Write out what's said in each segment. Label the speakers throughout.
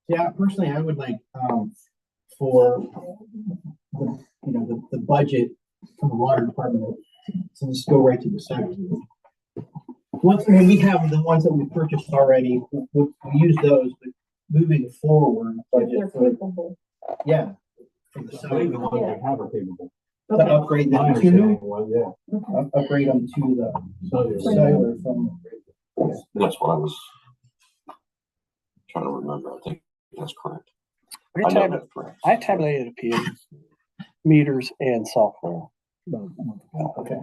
Speaker 1: Yeah, personally, I would like for the budget from the water department to just go right to the second. Once we have the ones that we purchased already, we use those, but moving forward, budget for, yeah, for the
Speaker 2: The ones we have are capable.
Speaker 1: to upgrade them to upgrade them to the cellular from.
Speaker 3: That's what I was trying to remember. I think that's correct.
Speaker 4: I tabulated appeals, meters, and software.
Speaker 1: Okay.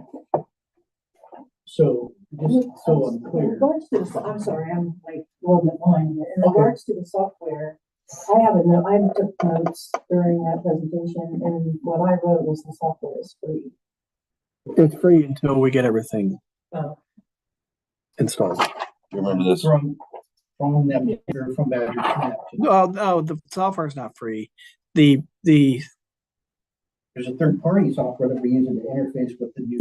Speaker 1: So just so I'm clear.
Speaker 5: In regards to the, I'm sorry, I'm like a little bit behind. In regards to the software, I have a note. I took notes during that presentation, and what I wrote was the software is free.
Speaker 4: It's free until we get everything installed.
Speaker 3: You remember this?
Speaker 1: From them or from Badger Connect.
Speaker 4: No, the software is not free. There's
Speaker 1: a third-party software that we use to interface with the new.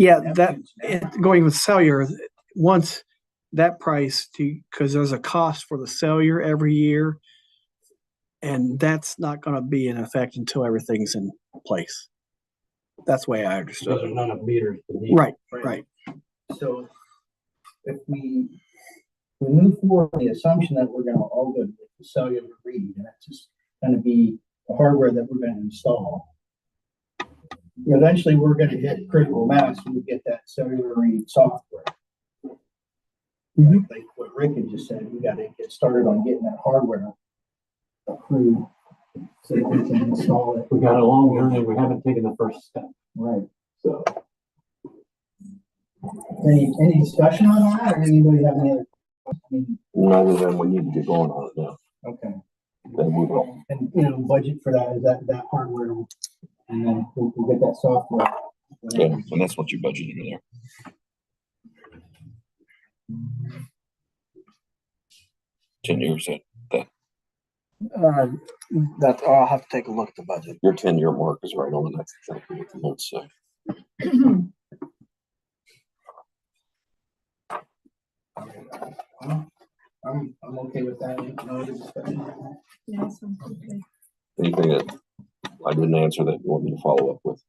Speaker 4: Going with cellular, once that price because there's a cost for the cellular every year, and that's not going to be in effect until everything's in place. That's the way I understood.
Speaker 2: Because there's not enough meters.
Speaker 4: Right.
Speaker 1: So if we move forward with the assumption that we're going to all go with the cellular read, and that's just going to be the hardware that we're going to install. Eventually, we're going to hit critical mass when we get that cellular read software. Like what Rick had just said, we got to get started on getting that hardware approved so that we can install it.
Speaker 2: We got a long journey. We haven't taken the first step.
Speaker 1: Right.
Speaker 2: So,
Speaker 1: any discussion on that, or anybody have any other?
Speaker 3: Other than we need to get going on it now.
Speaker 1: Okay.
Speaker 3: Then we will.
Speaker 1: And budget for that is that hardware, and then we'll get that software.
Speaker 3: Yeah, and that's what you budgeted in there. $10 that
Speaker 4: That's I'll have to take a look at the budget.
Speaker 3: your 10-year mark is right on. That's exactly what the notes say.
Speaker 1: I'm okay with that. No other discussion on that.
Speaker 5: Yes, okay.
Speaker 3: Anything that I didn't answer that you want me to follow up with?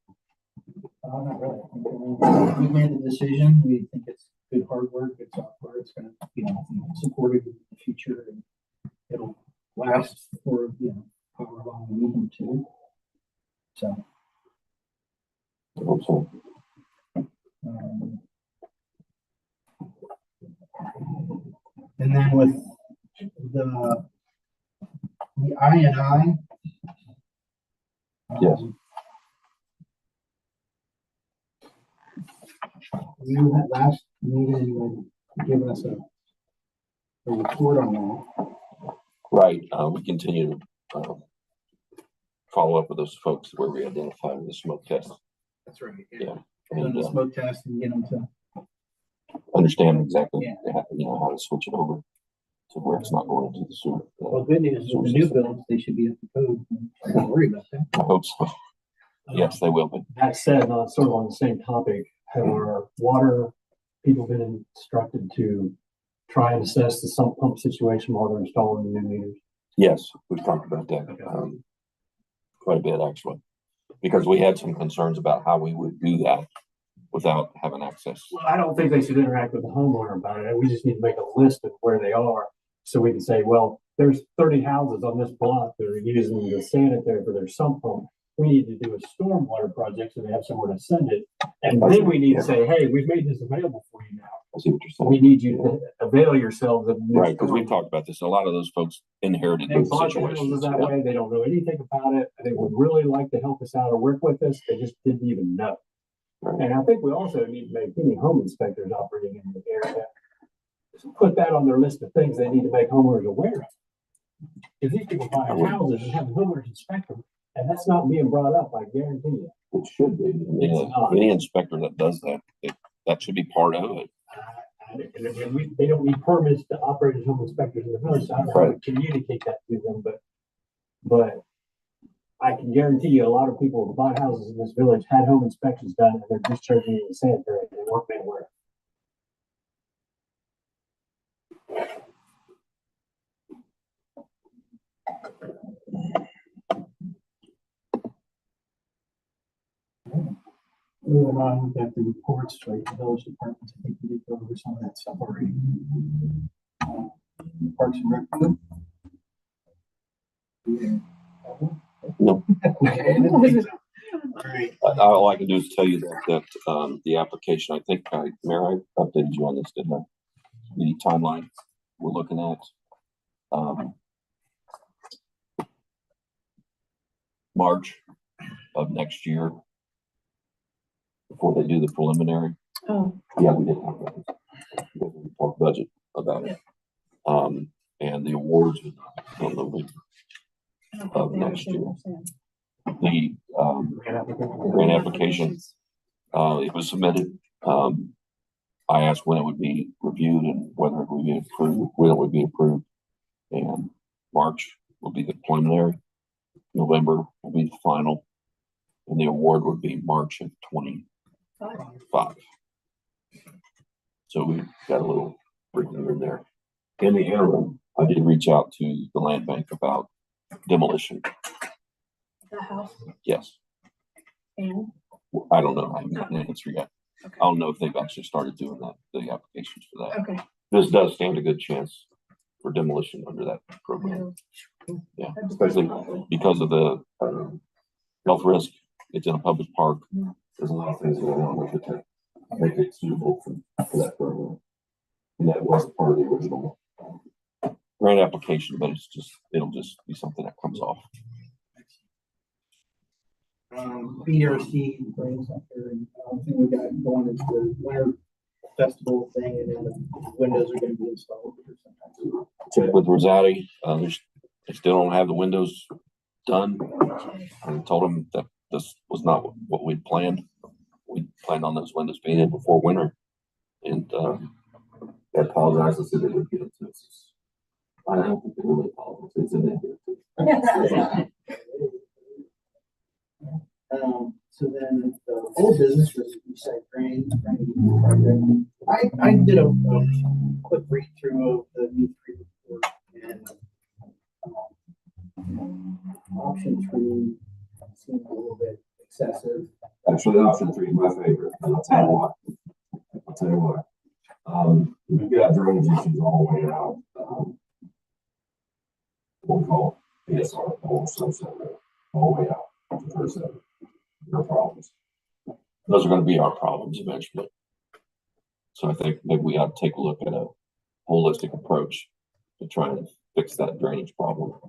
Speaker 1: Not really. We made the decision. We think it's good hardware, good software. It's going to, be supported in the future, and it'll last for however long we need them to. So.
Speaker 3: I hope so.
Speaker 1: And then with the I&I.
Speaker 3: Yes.
Speaker 1: You had last meeting given us a report on that.
Speaker 3: Right. We continue to follow up with those folks where we identified the smoke test.
Speaker 1: That's right.
Speaker 3: Yeah.
Speaker 1: And the smoke test and get them to
Speaker 3: understand exactly how to switch it over to where it's not going into the sewer.
Speaker 1: Well, good news with the new builds, they should be up to code. Don't worry about that.
Speaker 3: I hope so. Yes, they will be.
Speaker 2: That said, sort of on the same topic, have our water people been instructed to try and assess the sump pump situation while they're installing the new meters?
Speaker 3: Yes, we've talked about that quite a bit actually, because we had some concerns about how we would do that without having access.
Speaker 2: Well, I don't think they should interact with the homeowner about it. We just need to make a list of where they are so we can say, well, there's 30 houses on this block that are using the sanitary for their sump pump. We need to do a stormwater project so they have somewhere to send it. And then we need to say, hey, we've made this available for you now.
Speaker 3: I see what you're saying.
Speaker 2: We need you to avail yourselves of
Speaker 3: right, because we've talked about this. A lot of those folks inherited those situations.
Speaker 2: That way. They don't know anything about it. They would really like to help us out or work with us. They just didn't even know. Right. And I think we also need to make any home inspectors operating in the area put that on their list of things they need to make homeowners aware of. If these people buy houses and have homeowners inspect them, and that's not being brought up, I guarantee you.
Speaker 3: It should be. Any inspector that does that, that should be part of it.
Speaker 2: They don't need permits to operate as home inspectors in the village. So I don't know how to communicate that to them, but I can guarantee you a lot of people who bought houses in this village had home inspections done and they're discharging in the sanitary and they weren't made aware.
Speaker 1: Moving on, we've got the reports, like the village departments, I think we did go over some of that stuff already. Parks and Rec.
Speaker 3: No.
Speaker 1: Okay, I didn't think so. All right.
Speaker 3: All I can do is tell you that the application, I think, Mayor, I updated you on this, didn't I? The timeline we're looking at. March of next year, before they do the preliminary.
Speaker 5: Oh,
Speaker 3: Yeah, we did have that. We talked budget about it. And the awards on November of next year. The grant application, it was submitted. I asked when it would be reviewed and whether it would be approved, when it would be approved. And March will be the preliminary. November will be the final. And the award would be March of 25. So we got a little breathing in there. In the interim, I did reach out to the land bank about demolition.
Speaker 5: the house
Speaker 3: Yes.
Speaker 5: and.
Speaker 3: I don't know. I haven't gotten an answer yet.
Speaker 5: Okay.
Speaker 3: I don't know if they've actually started doing that, the applications for that.
Speaker 5: Okay.
Speaker 3: This does stand a good chance for demolition under that program. Yeah, especially because of the health risk. It's in a public park. There's a lot of things going on with it to make it suitable for that program. And that was part of the original grant application, but it'll just be something that comes off.
Speaker 1: BRC brings up there, and thing we got going is the winter festival thing, and then the windows are gonna be installed here sometime.
Speaker 3: Check with Rosati, they still don't have the windows done. I told them that this was not what we'd planned. We planned on those windows being in before winter. And they apologized and said they would get it to us. I don't think they really apologize. It's in there.
Speaker 1: So then the whole business was recycling project. I did a quick read through of the V3 report, and option 3 seemed a little bit excessive.
Speaker 3: Actually, option 3 is my favorite. And I'll tell you why. We've got drainage issues all the way out. We'll call PSR, all the way out to first seven. Your problems. Those are going to be our problems eventually. So I think maybe we ought to take a look at a holistic approach to try and fix that drainage problem.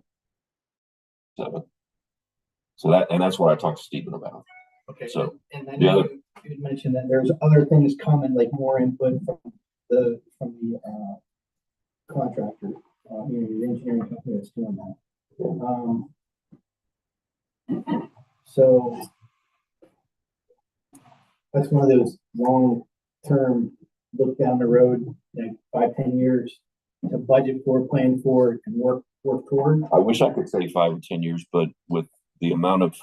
Speaker 3: So that's what I talked to Stephen about.
Speaker 1: Okay.
Speaker 3: So
Speaker 1: and then you had mentioned that there's other things coming, like more input from the contractor, the engineering company that's doing that. So that's one of those long-term look down the road, like 5-10 years to budget for, plan for, and work toward. I wish I could say 5 or 10 years, but with the amount of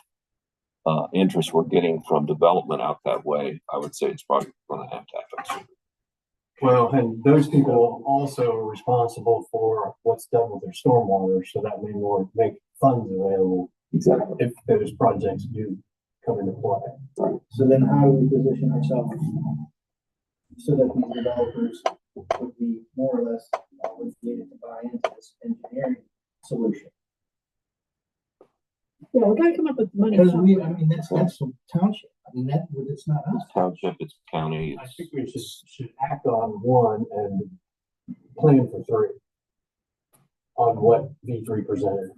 Speaker 1: interest we're getting from development out that way, I would say it's probably going to have to happen soon.
Speaker 2: Well, and those people also are responsible for what's done with their stormwater, so that may more make funds available.
Speaker 3: Exactly.
Speaker 2: If those projects do come into play.
Speaker 3: Right.
Speaker 1: So then how do we position ourselves so that these developers would be more or less obligated to buy into this engineering solution?
Speaker 5: Yeah, we gotta come up with money.
Speaker 1: Because that's some township. It's not us.
Speaker 3: It's township, it's county.
Speaker 2: I think we should act on one and plan for 3 on what V3 presented.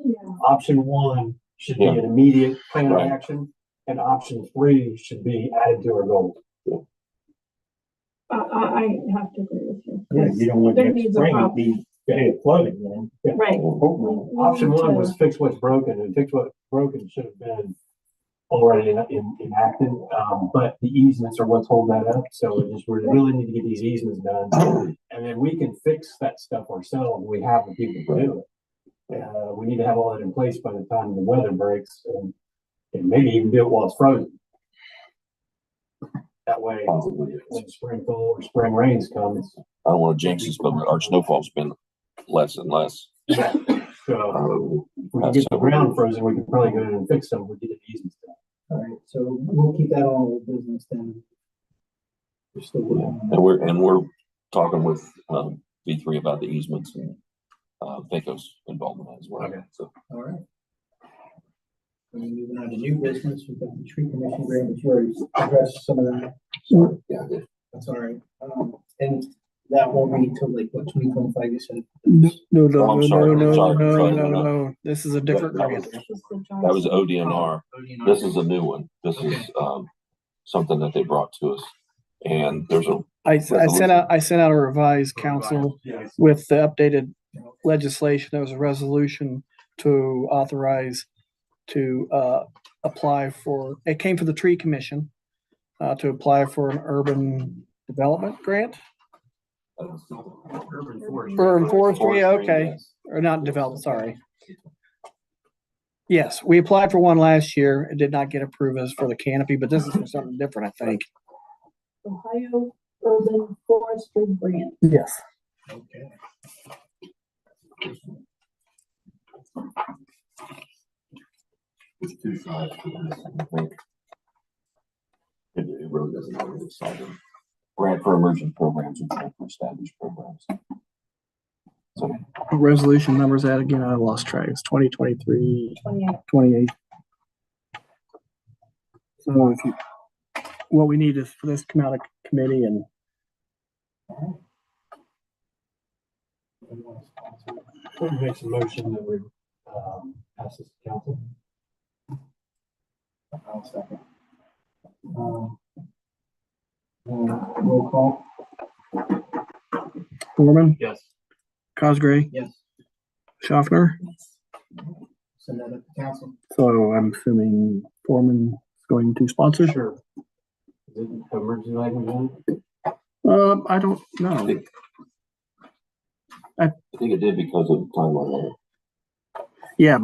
Speaker 5: Yeah.
Speaker 2: Option 1 should be an immediate plan of action, and option 3 should be added to our goals.
Speaker 5: I have to agree with you.
Speaker 1: Yeah, you don't want
Speaker 5: There
Speaker 1: next
Speaker 5: needs a
Speaker 1: spring to
Speaker 5: problem.
Speaker 1: be flooding, man.
Speaker 5: Right.
Speaker 2: Option 1 was fix what's broken, and fix what's broken should have been already enacted, but the easements are what's holding that up. So we really need to get these easements done, and then we can fix that stuff ourselves. We have the people to do it. We need to have all that in place by the time the weather breaks, and maybe even do it while it's frozen. That way, when spring thaw or spring rains comes,
Speaker 3: I don't want to jinx this, but our snowfall's been less and less.
Speaker 2: so if we can get the ground frozen, we can probably go in and fix some. We get the easements done.
Speaker 1: All right, so we'll keep that on old business then. We're still working on that.
Speaker 3: And we're talking with, V3 about the easements and, Vaco's involvement as well.
Speaker 2: Okay.
Speaker 3: So,
Speaker 1: All right. And then moving on to new business, we've got the tree commission grant, which you already addressed some of that.
Speaker 3: yeah, I did.
Speaker 1: That's all right. And that won't be till like, what, 2025, you said?
Speaker 4: No,
Speaker 3: Oh,
Speaker 4: no,
Speaker 3: I'm
Speaker 4: no,
Speaker 3: sorry,
Speaker 4: no,
Speaker 3: sorry,
Speaker 4: no,
Speaker 3: sorry,
Speaker 4: no,
Speaker 3: no.
Speaker 4: no. This is a different
Speaker 3: That
Speaker 4: grant.
Speaker 3: was-
Speaker 5: This is the
Speaker 3: That was
Speaker 5: Johnson.
Speaker 3: ODNR.
Speaker 1: ODNR.
Speaker 3: This is a new one. This is,
Speaker 1: Okay.
Speaker 3: something that they brought to us. And there's a,
Speaker 4: I sent out a revised council
Speaker 2: Yeah.
Speaker 4: with the updated legislation. There was a resolution to authorize to apply for, it came from the tree commission to apply for an urban development grant.
Speaker 2: Urban forestry.
Speaker 4: Urban forestry, okay.
Speaker 3: yes.
Speaker 4: Or not developed, sorry. Yes, we applied for one last year. It did not get approved as for the canopy, but this is for something different, I think.
Speaker 5: Ohio Urban Forestry Grant.
Speaker 4: Yes.
Speaker 1: Okay.
Speaker 3: It's 2 sides to this, I think. It really doesn't have any side. Grant for emergent programs and grant for established programs. So,
Speaker 4: What resolution number is that again? I lost track. It's 2023,
Speaker 5: 28.
Speaker 4: 28. So if you, what we need is for this to come out of committee and
Speaker 2: Makes a motion that we, pass this to council.
Speaker 1: I'll second. Roll call.
Speaker 4: Foreman,
Speaker 2: Yes.
Speaker 4: Cosgray,
Speaker 1: Yes.
Speaker 4: Schaffner.
Speaker 1: Send that up to council.
Speaker 4: So I'm assuming Foreman is going to sponsor.
Speaker 2: Sure. Is it emergency language on it?
Speaker 4: I don't
Speaker 3: I
Speaker 4: know.
Speaker 3: think, I think it did because of the timeline.
Speaker 4: Yeah,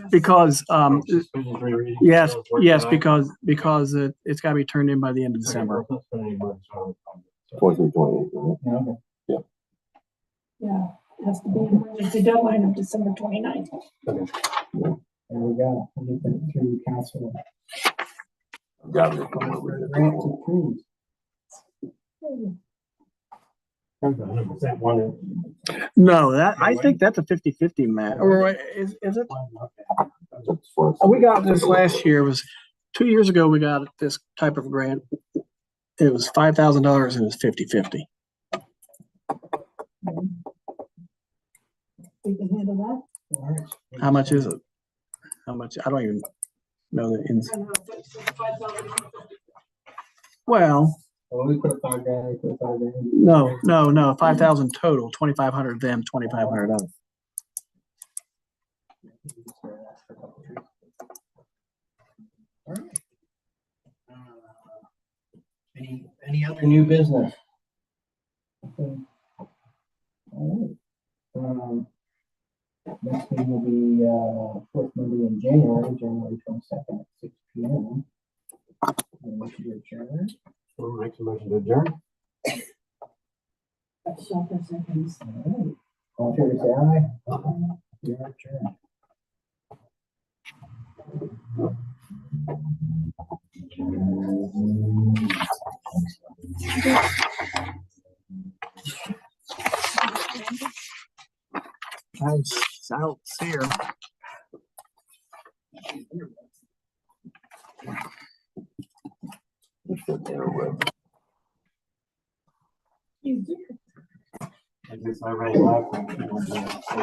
Speaker 4: because
Speaker 2: Suspension, three readings,
Speaker 4: yes,
Speaker 2: so it's worked
Speaker 4: yes,
Speaker 2: out.
Speaker 4: because it's got to be turned in by the end of December.
Speaker 2: Okay, well, it's not spending much, so-
Speaker 3: 23, 28, right?
Speaker 1: Yeah, okay.
Speaker 5: Yeah, it has to be an emergency deadline of December 29th.
Speaker 1: There we go. We'll get that through council.
Speaker 3: I've got it.
Speaker 1: Grant approved.
Speaker 2: That's 100% one.
Speaker 4: No, that I think that's a 50-50 match. Or is it?
Speaker 3: That's for-
Speaker 4: We got this last year. It was 2 years ago. We got this type of grant. It was $5,000 and it was 50-50.
Speaker 5: We can handle that.
Speaker 1: All right.
Speaker 4: How much is it? How much? I don't even know the ins. Well,
Speaker 1: Well, we put a $5,000, we put a $5,000.
Speaker 4: no. 5,000 total. 2,500 them. 2,500 us.
Speaker 1: All right. Any other new business? Okay. All right. Next meeting will be, fourth Monday in January 22nd at 6 p.m. And we should adjourn.
Speaker 2: So makes a motion to adjourn.
Speaker 5: Shelter seconds.
Speaker 1: All right. All in favor, say aye. We are adjourned.
Speaker 4: Nice out here.
Speaker 3: It's the airway.
Speaker 2: I guess I ran live.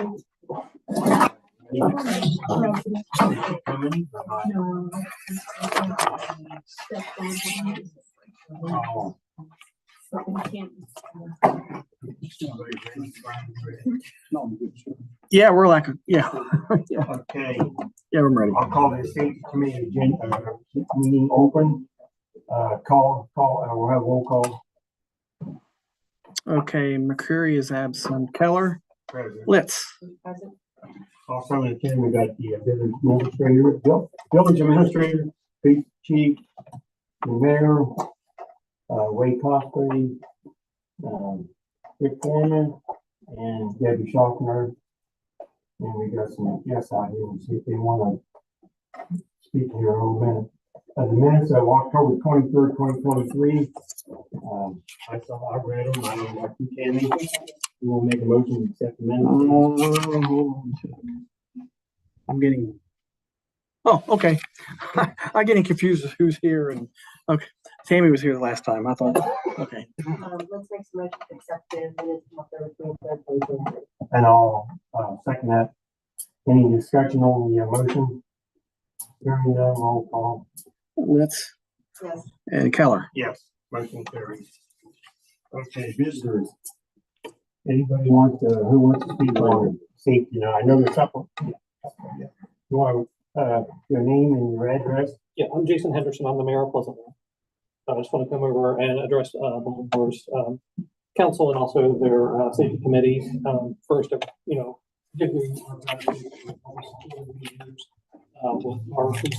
Speaker 5: No.
Speaker 4: Yeah, we're like, yeah,
Speaker 2: Okay,
Speaker 4: yeah, I'm ready.
Speaker 2: I'll call the state committee meeting open. We'll have roll call.
Speaker 4: Okay, McCreary is absent. Keller,
Speaker 2: President.
Speaker 4: Litz.
Speaker 2: Also in attendance, we got the village administrator, village administrator, police chief, the mayor, Wade Copley, Rick Foreman, and Debbie Schaffner. And we got some guests out here, we'll see if they wanna speak here in a little minute. The minutes of October 23rd, 2023. I read them. I don't know if you can. We will make a motion to accept the minutes.
Speaker 4: I'm getting. Oh, okay. I'm getting confused with who's here and okay. Tammy was here the last time. I thought, okay.
Speaker 5: Let's make some motion to accept the minutes from October 23rd, 2023.
Speaker 2: And I'll second that. Any discussion on the motion? Hearing none, roll call.
Speaker 4: Let's
Speaker 5: Yes.
Speaker 4: and Keller.
Speaker 2: Yes, motion carries. Okay, visitors. Anybody want to, who wants to speak on safety? Now, I know there's something. You want your name and your address?
Speaker 6: Yeah, I'm Jason Henderson. I'm the mayor of Pleasantville. I just want to come over and address Baltimore's council and also their safety committees. First, particularly with our police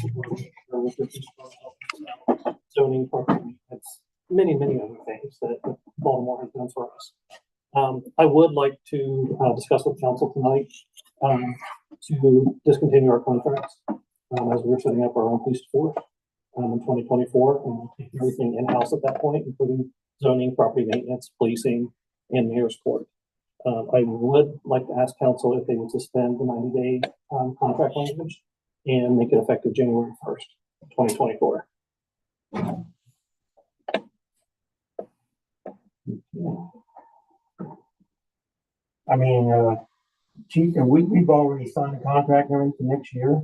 Speaker 6: department, with the police department, zoning, property, it's many other things that Baltimore has done for us. I would like to discuss with council tonight to discontinue our contracts as we're setting up our own police force in 2024 and take everything in-house at that point, including zoning, property maintenance, policing, and mayor's court. I would like to ask council if they would suspend the 90-day contract language and make it effective January 1st, 2024.
Speaker 2: I mean, Chief, and we've already signed a contract and everything for next year,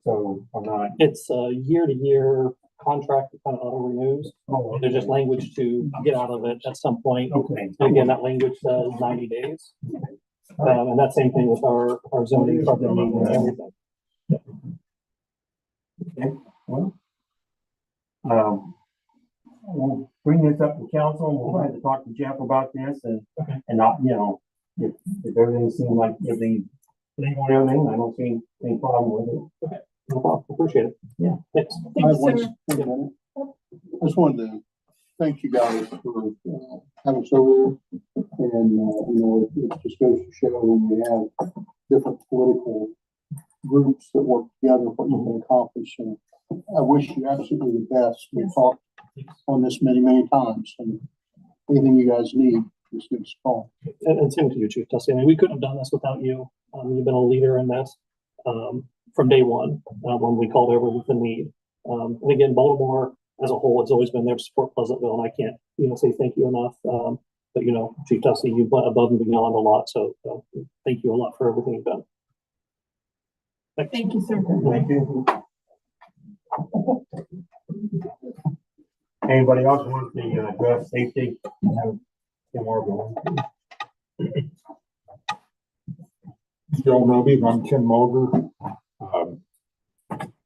Speaker 2: so I'm not.
Speaker 6: It's a year-to-year contract that kind of auto-renews.
Speaker 2: Oh,
Speaker 6: There's just language to get out of it at some point.
Speaker 2: okay.
Speaker 6: And again, that language says 90 days. And that same thing with our zoning, property maintenance, everything.
Speaker 2: Okay, well, we'll bring this up to council and we'll try to talk to Jeff about this and not, if everything seems like everything, legal and everything, I don't see any problem with it.
Speaker 6: No problem. Appreciate it.
Speaker 2: Yeah.
Speaker 6: Thanks.
Speaker 7: I just wanted to thank you guys for having us over there. And, it just goes to show when we have different political groups that work together, what you can accomplish. And I wish you absolutely the best. We've talked on this many times, and anything you guys need, just give us a call.
Speaker 6: And same to you, Chief Tussey. I mean, we couldn't have done this without you. You've been a leader in this from day one when we called over with the need. And again, Baltimore as a whole has always been there to support Pleasantville, and I can't, say thank you enough. But Chief Tussey, you've went above and beyond a lot. So thank you a lot for everything you've done.
Speaker 5: Thank you, sir.
Speaker 2: Thank you. Anybody else want to address safety?
Speaker 8: Joe Roby, I'm Ken Mulder.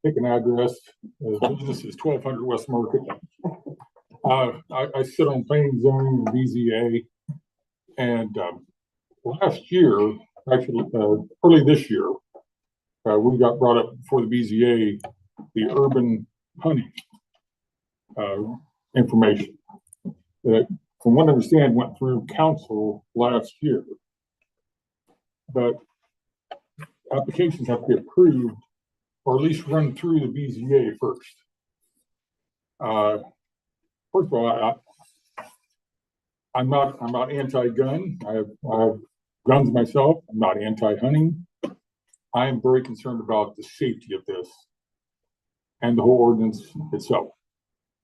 Speaker 8: Pick an address. This is 1200 West Market. I sit on planning, zoning, and BZA. And last year, actually early this year, we got brought up before the BZA, the urban hunting information that, from what I understand, went through council last year. But applications have to be approved or at least run through the BZA first. First of all, I'm not anti-gun. I have guns myself. I'm not anti-hunting. I am very concerned about the safety of this and the whole ordinance itself.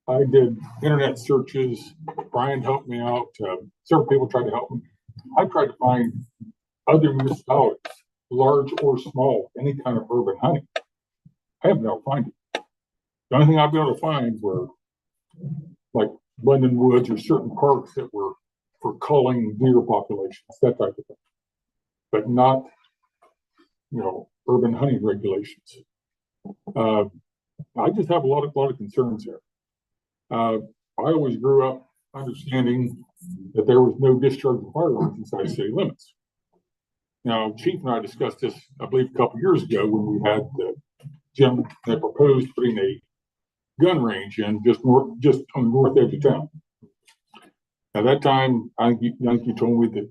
Speaker 8: I did internet searches. Brian helped me out. Several people tried to help me. I tried to find other municipalities, large or small, any kind of urban hunting. I haven't been able to find it. The only thing I've been able to find were like London Woods or certain parks that were for culling deer populations, that type of thing, but not, urban hunting regulations. I just have a lot of concerns there. I always grew up understanding that there was no discharge of firearms inside city limits. Now, Chief and I discussed this, I believe, a couple of years ago when we had the gentleman that proposed putting a gun range in just on the north edge of town. At that time, I think you told me that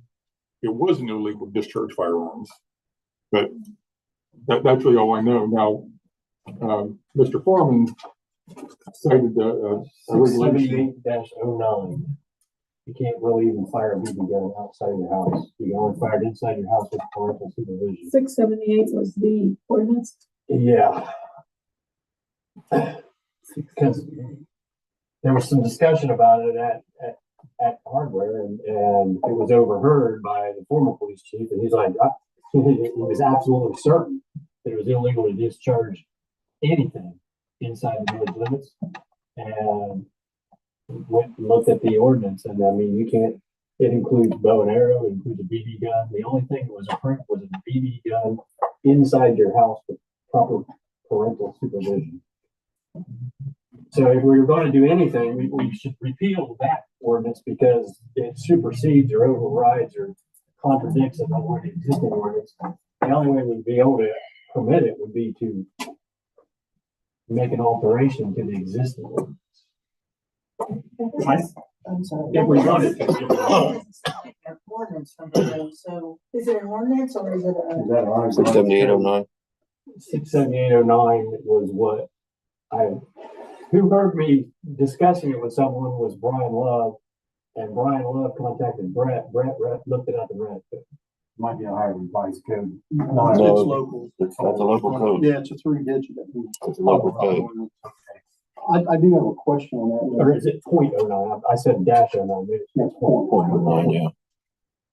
Speaker 8: it wasn't illegal to discharge firearms, but that's really all I know. Now, Mr. Foreman cited, regulation.
Speaker 2: 678-09. You can't really even fire a BB gun outside your house. You can only fire it inside your house with parental supervision.
Speaker 5: 678 was the ordinance.
Speaker 2: Yeah. Because there was some discussion about it at hardware and it was overheard by the former police chief and he's like, he was absolutely certain that it was illegal to discharge anything inside the village limits. And went and looked at the ordinance and I mean, you can't, it includes bow and arrow, it includes a BB gun. The only thing that was approved was a BB gun inside your house with proper parental supervision. So if we were going to do anything, we should repeal that ordinance because it supersedes or overrides or contradicts another existing ordinance. The only way we'd be able to permit it would be to make an alteration to the existing ordinance.
Speaker 5: I'm sorry.
Speaker 2: If we wanted to.
Speaker 5: Ordinance from the, so is it an ordinance or is it
Speaker 2: Is
Speaker 5: a?
Speaker 2: that ours?
Speaker 3: 67809.
Speaker 2: 67809 was what who heard me discussing it with someone was Brian Love, and Brian Love contacted Brett. Brett looked it up and read it. Might be a higher revised code.
Speaker 7: No, it's
Speaker 3: No.
Speaker 7: local.
Speaker 3: That's a local code.
Speaker 7: Yeah, it's a 3-digit.
Speaker 3: It's a local code.
Speaker 7: I do have a question on that.
Speaker 2: Or is it .09? I said -09. Maybe it's
Speaker 3: .09, yeah.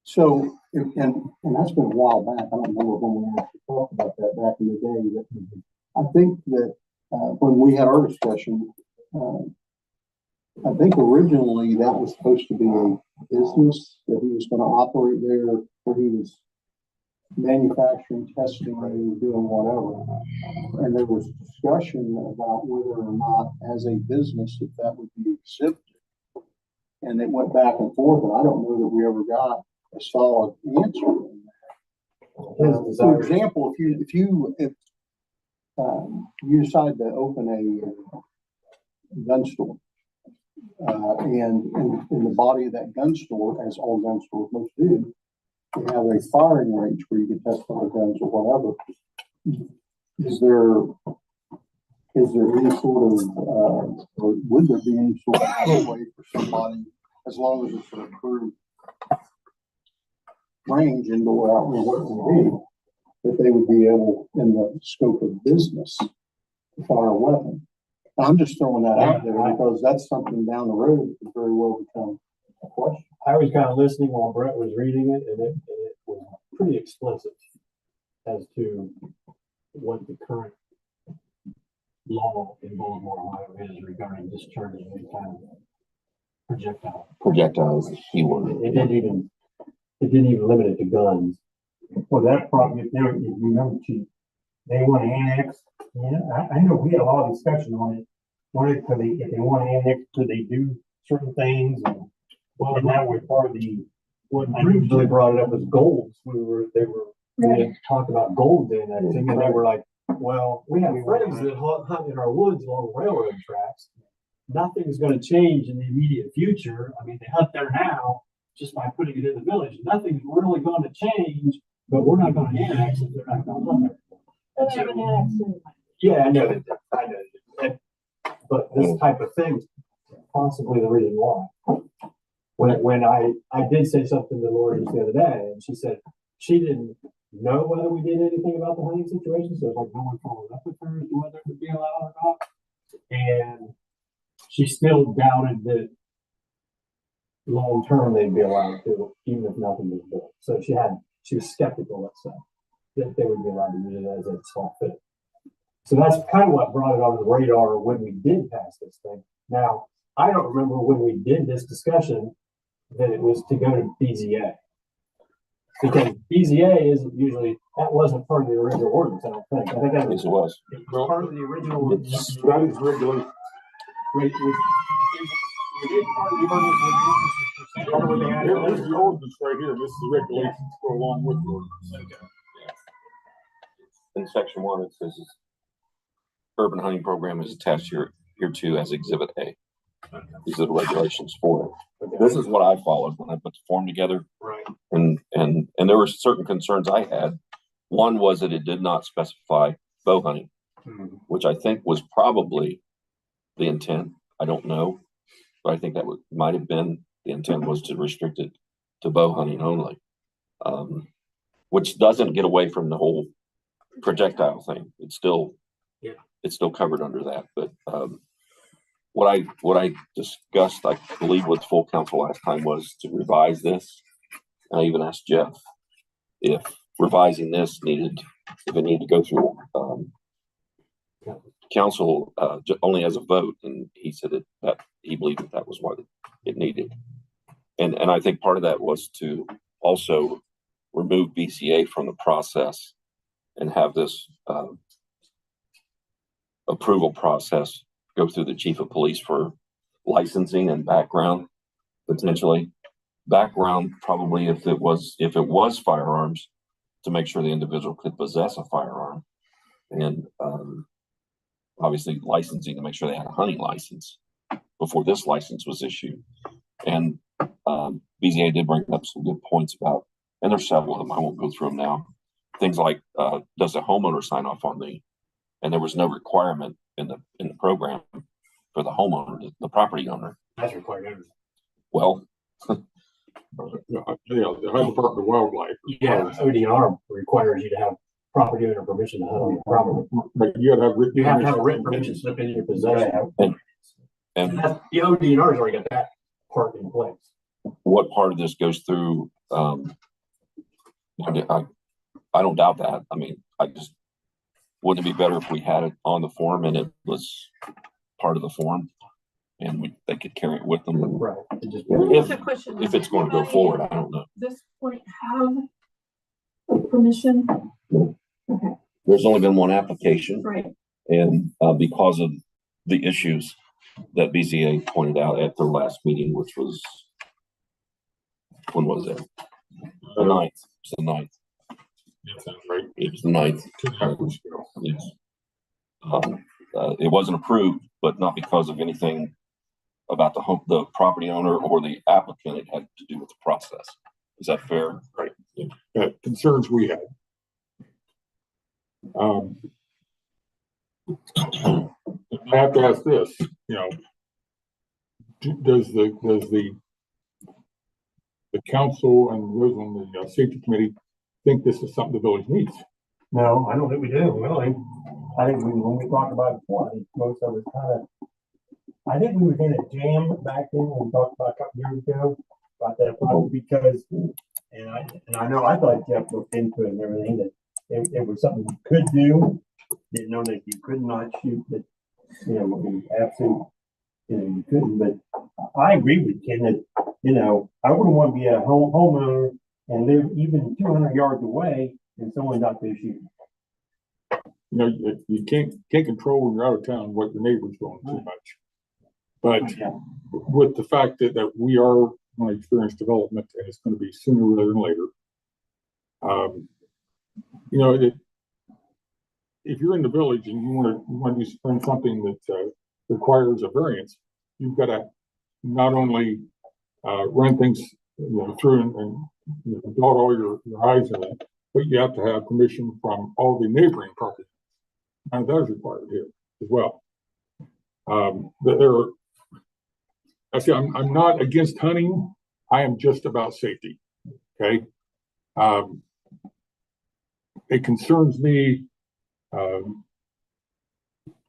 Speaker 7: So, and that's been a while back. I don't remember when we actually talked about that back in the day. But I think that when we had our discussion, I think originally that was supposed to be a business that he was going to operate there, where he was manufacturing, testing, and doing whatever. And there was discussion about whether or not, as a business, if that would be exempted. And it went back and forth, and I don't know that we ever got a solid answer on that. For example, if you decide to open a gun store, and in the body of that gun store, as all gun stores most do, you have a firing range where you can test other guns or whatever. Is there any sort of, or would there be any sort of way for somebody, as long as it's an approved range, indoor, outdoor, what it would be, that they would be able, in the scope of business, to fire a weapon? I'm just throwing that out there because that's something down the road that could very well become a question.
Speaker 2: I was kind of listening while Brett was reading it, and it was pretty explicit as to what the current law in Baltimore, Ohio is regarding discharging any kind of projectile.
Speaker 3: Projectile is the key word.
Speaker 2: It didn't even limit it to guns.
Speaker 9: Well, that problem, if you remember, Chief, they want to annex. Yeah, I know we had a lot of discussion on it. If they want to annex, could they do certain things? And that was part of the.
Speaker 2: What really brought it up was golds. We had talked about golds annexing, and they were like, well, we have friends that hunt in our woods along railroad tracks. Nothing's going to change in the immediate future. I mean, they hunt there now just by putting it in the village. Nothing's really going to change, but we're not going to annex if they're not going to hunt there.
Speaker 5: They haven't annexed anyway.
Speaker 2: Yeah, I know. But this type of thing, possibly the reason why. When I did say something to Lori just the other day, and she said she didn't know whether we did anything about the hunting situation, so it's like no one followed up with her as to whether it would be allowed or not. And she still doubted that long term they'd be allowed to, even if nothing was built. So she was skeptical, let's say, that they would be allowed to use it as a saw fit. So that's kind of what brought it on the radar when we did pass this thing. Now, I don't remember when we did this discussion that it was to go to BZA. Because BZA isn't usually, that wasn't part of the original ordinance, I don't think. I think that was,
Speaker 3: Yes, it was.
Speaker 2: part of the original.
Speaker 8: That is regulation.
Speaker 2: We did part of the ordinance.
Speaker 8: Here's the ordinance right here. This is the regulations to go along with the ordinance.
Speaker 3: In section 1, it says urban hunting program is attached here to as Exhibit A. These are the regulations for it. This is what I followed when I put the form together.
Speaker 2: Right.
Speaker 3: And there were certain concerns I had. One was that it did not specify bow hunting, which I think was probably the intent. I don't know, but I think that might have been the intent was to restrict it to bow hunting only, which doesn't get away from the whole projectile thing. It's still covered under that. But what I discussed, I believe, with full council last time was to revise this. I even asked Jeff if revising this needed to go through council only as a vote, and he said that he believed that was what it needed. And I think part of that was to also remove BCA from the process and have this approval process go through the chief of police for licensing and background, potentially. Background probably if it was firearms, to make sure the individual could possess a firearm, and obviously licensing to make sure they had a hunting license before this license was issued. And BZA did bring up some good points about, and there's several of them, I won't go through them now. Things like, does the homeowner sign off on and there was no requirement in the program for the homeowner, the property owner.
Speaker 2: That's required.
Speaker 3: Well,
Speaker 8: The Ohio Department of Wildlife.
Speaker 2: Yeah, ODR requires you to have property owner permission to hunt on your property.
Speaker 8: But you gotta have written.
Speaker 2: You have to have a written permission slip in your possession.
Speaker 3: And
Speaker 2: The ODR's already got that part in place.
Speaker 3: what part of this goes through, I don't doubt that. I mean, wouldn't it be better if we had it on the form and it was part of the form and they could carry it with them?
Speaker 2: Right.
Speaker 3: If it's going to go forward, I don't know.
Speaker 5: This point have permission? Okay,
Speaker 3: There's only been one application,
Speaker 5: right.
Speaker 3: and because of the issues that BZA pointed out at their last meeting, which was, when was it? The 9th. It's the 9th.
Speaker 8: That sounds right.
Speaker 3: It was the 9th.
Speaker 8: 2 weeks ago.
Speaker 3: Yes. It wasn't approved, but not because of anything about the property owner or the applicant. It had to do with the process. Is that fair?
Speaker 8: Right. Concerns we had. I have to ask this, does the council and those on the safety committee think this is something the village needs?
Speaker 9: No, I don't think we do, really. I think when we talked about it before, I think most of us I think we were in a jam back then when we talked about a couple years ago about that problem because, and I know I thought Jeff looked into it and everything, that it was something you could do. Didn't know that you could not shoot, but absolutely, you couldn't. But I agree with Ken that, I wouldn't want to be a homeowner and live even 200 yards away and someone's out there shooting.
Speaker 8: You can't control when you're out of town what your neighbor's doing too much. But with the fact that we are going to experience development and it's going to be sooner rather than later, if you're in the village and you want to do something that requires a variance, you've got to not only run things through and dot all your I's in it, but you have to have permission from all the neighboring properties. And that is required here as well. I'm not against hunting. I am just about safety. Okay. It concerns me.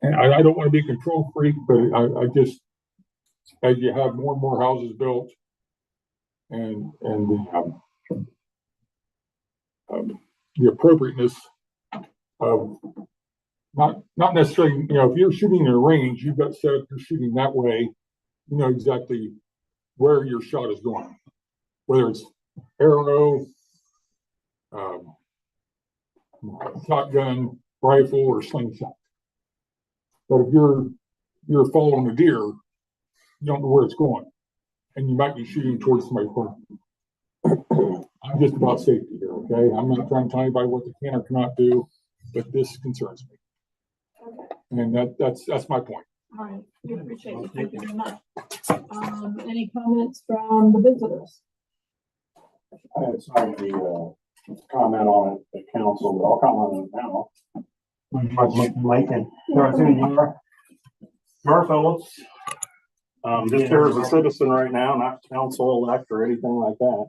Speaker 8: And I don't want to be a control freak, but I just, as you have more and more houses built and the appropriateness of not necessarily, if you're shooting in a range, you've got set up your shooting that way, you know exactly where your shot is going, whether it's arrow, shotgun, rifle, or slingshot. But if you're following a deer, you don't know where it's going, and you might be shooting towards somebody's front. I'm just about safety here, okay? I'm not trying to tell anybody what they can or cannot do, but this concerns me. Okay. And that's my point.
Speaker 5: All right, we appreciate it. Thank you very much. Any comments from the visitors?
Speaker 7: I had some of the comment on it at council, but I'll comment on it now.
Speaker 9: Mike and Darcy, you are?
Speaker 10: Mark Phillips. Just here as a citizen right now, not council elect or anything like that.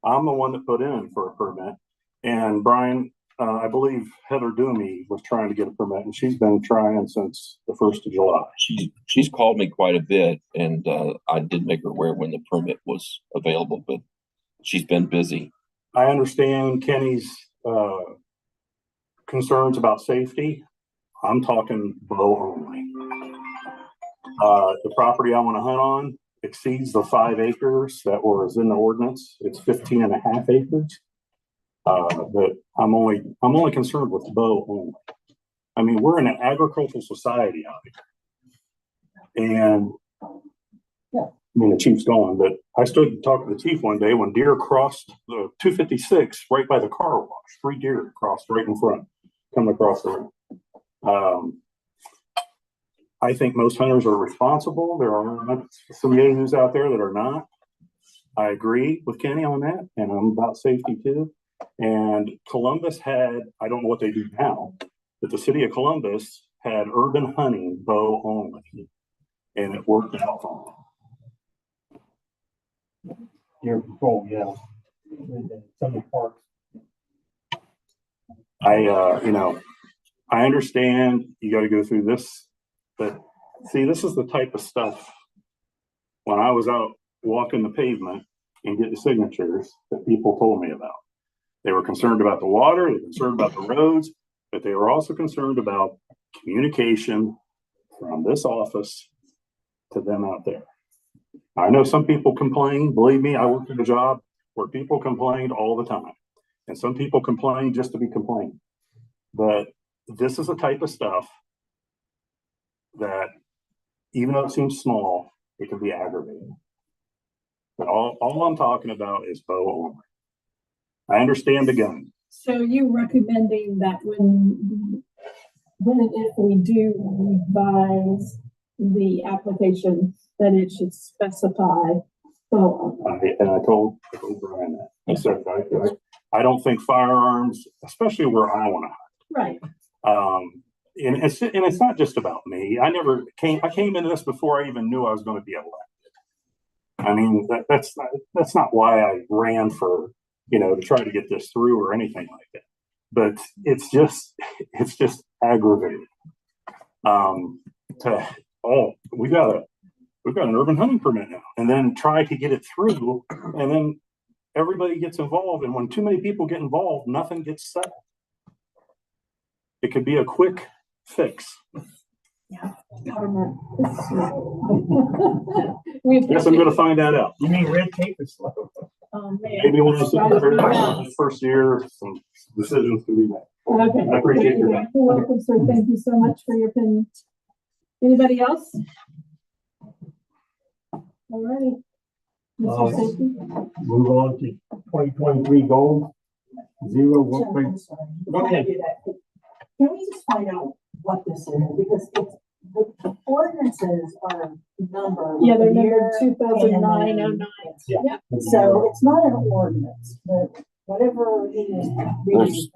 Speaker 10: I'm the one that put in for a permit. And Brian, I believe Heather Doomy was trying to get a permit, and she's been trying since the 1st of July.
Speaker 3: She's called me quite a bit, and I did make her aware when the permit was available, but she's been busy.
Speaker 10: I understand Kenny's concerns about safety. I'm talking bow only. The property I want to hunt on exceeds the 5 acres that was in the ordinance. It's 15.5 acres. But I'm only concerned with bow only. I mean, we're in an agricultural society out here. And I mean, the chief's gone, but I stood and talked to the chief one day when deer crossed the 256 right by the car wash. 3 deer crossed right in front, coming across the road. I think most hunters are responsible. There are some yahoos out there that are not. I agree with Kenny on that, and I'm about safety too. And Columbus had, I don't know what they do now, but the city of Columbus had urban hunting bow only, and it worked out for them.
Speaker 9: Deer control, yeah. Some of the parks.
Speaker 10: I understand you got to go through this, but see, this is the type of stuff when I was out walking the pavement and getting signatures that people told me about. They were concerned about the water, they were concerned about the roads, but they were also concerned about communication from this office to them out there. I know some people complain. Believe me, I worked at a job where people complained all the time. And some people complain just to be complaining. But this is the type of stuff that, even though it seems small, it can be aggravating. But all I'm talking about is bow only. I understand the gun.
Speaker 5: So you recommending that when and if we do revise the application, that it should specify bow only?
Speaker 10: And I told Brian that. I said, I don't think firearms, especially where I want to hunt.
Speaker 5: Right.
Speaker 10: And it's not just about me. I came into this before I even knew I was going to be elected. I mean, that's not why I ran for, to try to get this through or anything like that. But it's just aggravating. We've got an urban hunting permit now, and then try to get it through, and then everybody gets involved, and when too many people get involved, nothing gets settled. It could be a quick fix.
Speaker 5: Yeah. Government.
Speaker 10: Guess I'm going to find that out.
Speaker 9: You mean red tape is slow?
Speaker 10: Maybe when I sit there the first year, some decisions can be made.
Speaker 5: Okay.
Speaker 10: I appreciate your time.
Speaker 5: You're welcome, sir. Thank you so much for your opinion. Anybody else? All righty. Mr. Safety?
Speaker 9: Move on to 2023 goals. Zero workplace. Go ahead.
Speaker 11: Can we just find out what this is? Because the ordinances are numbered.
Speaker 5: Yeah, they're numbered 2009-09.
Speaker 9: Yeah.
Speaker 11: So it's not an ordinance, but whatever it is.
Speaker 3: There's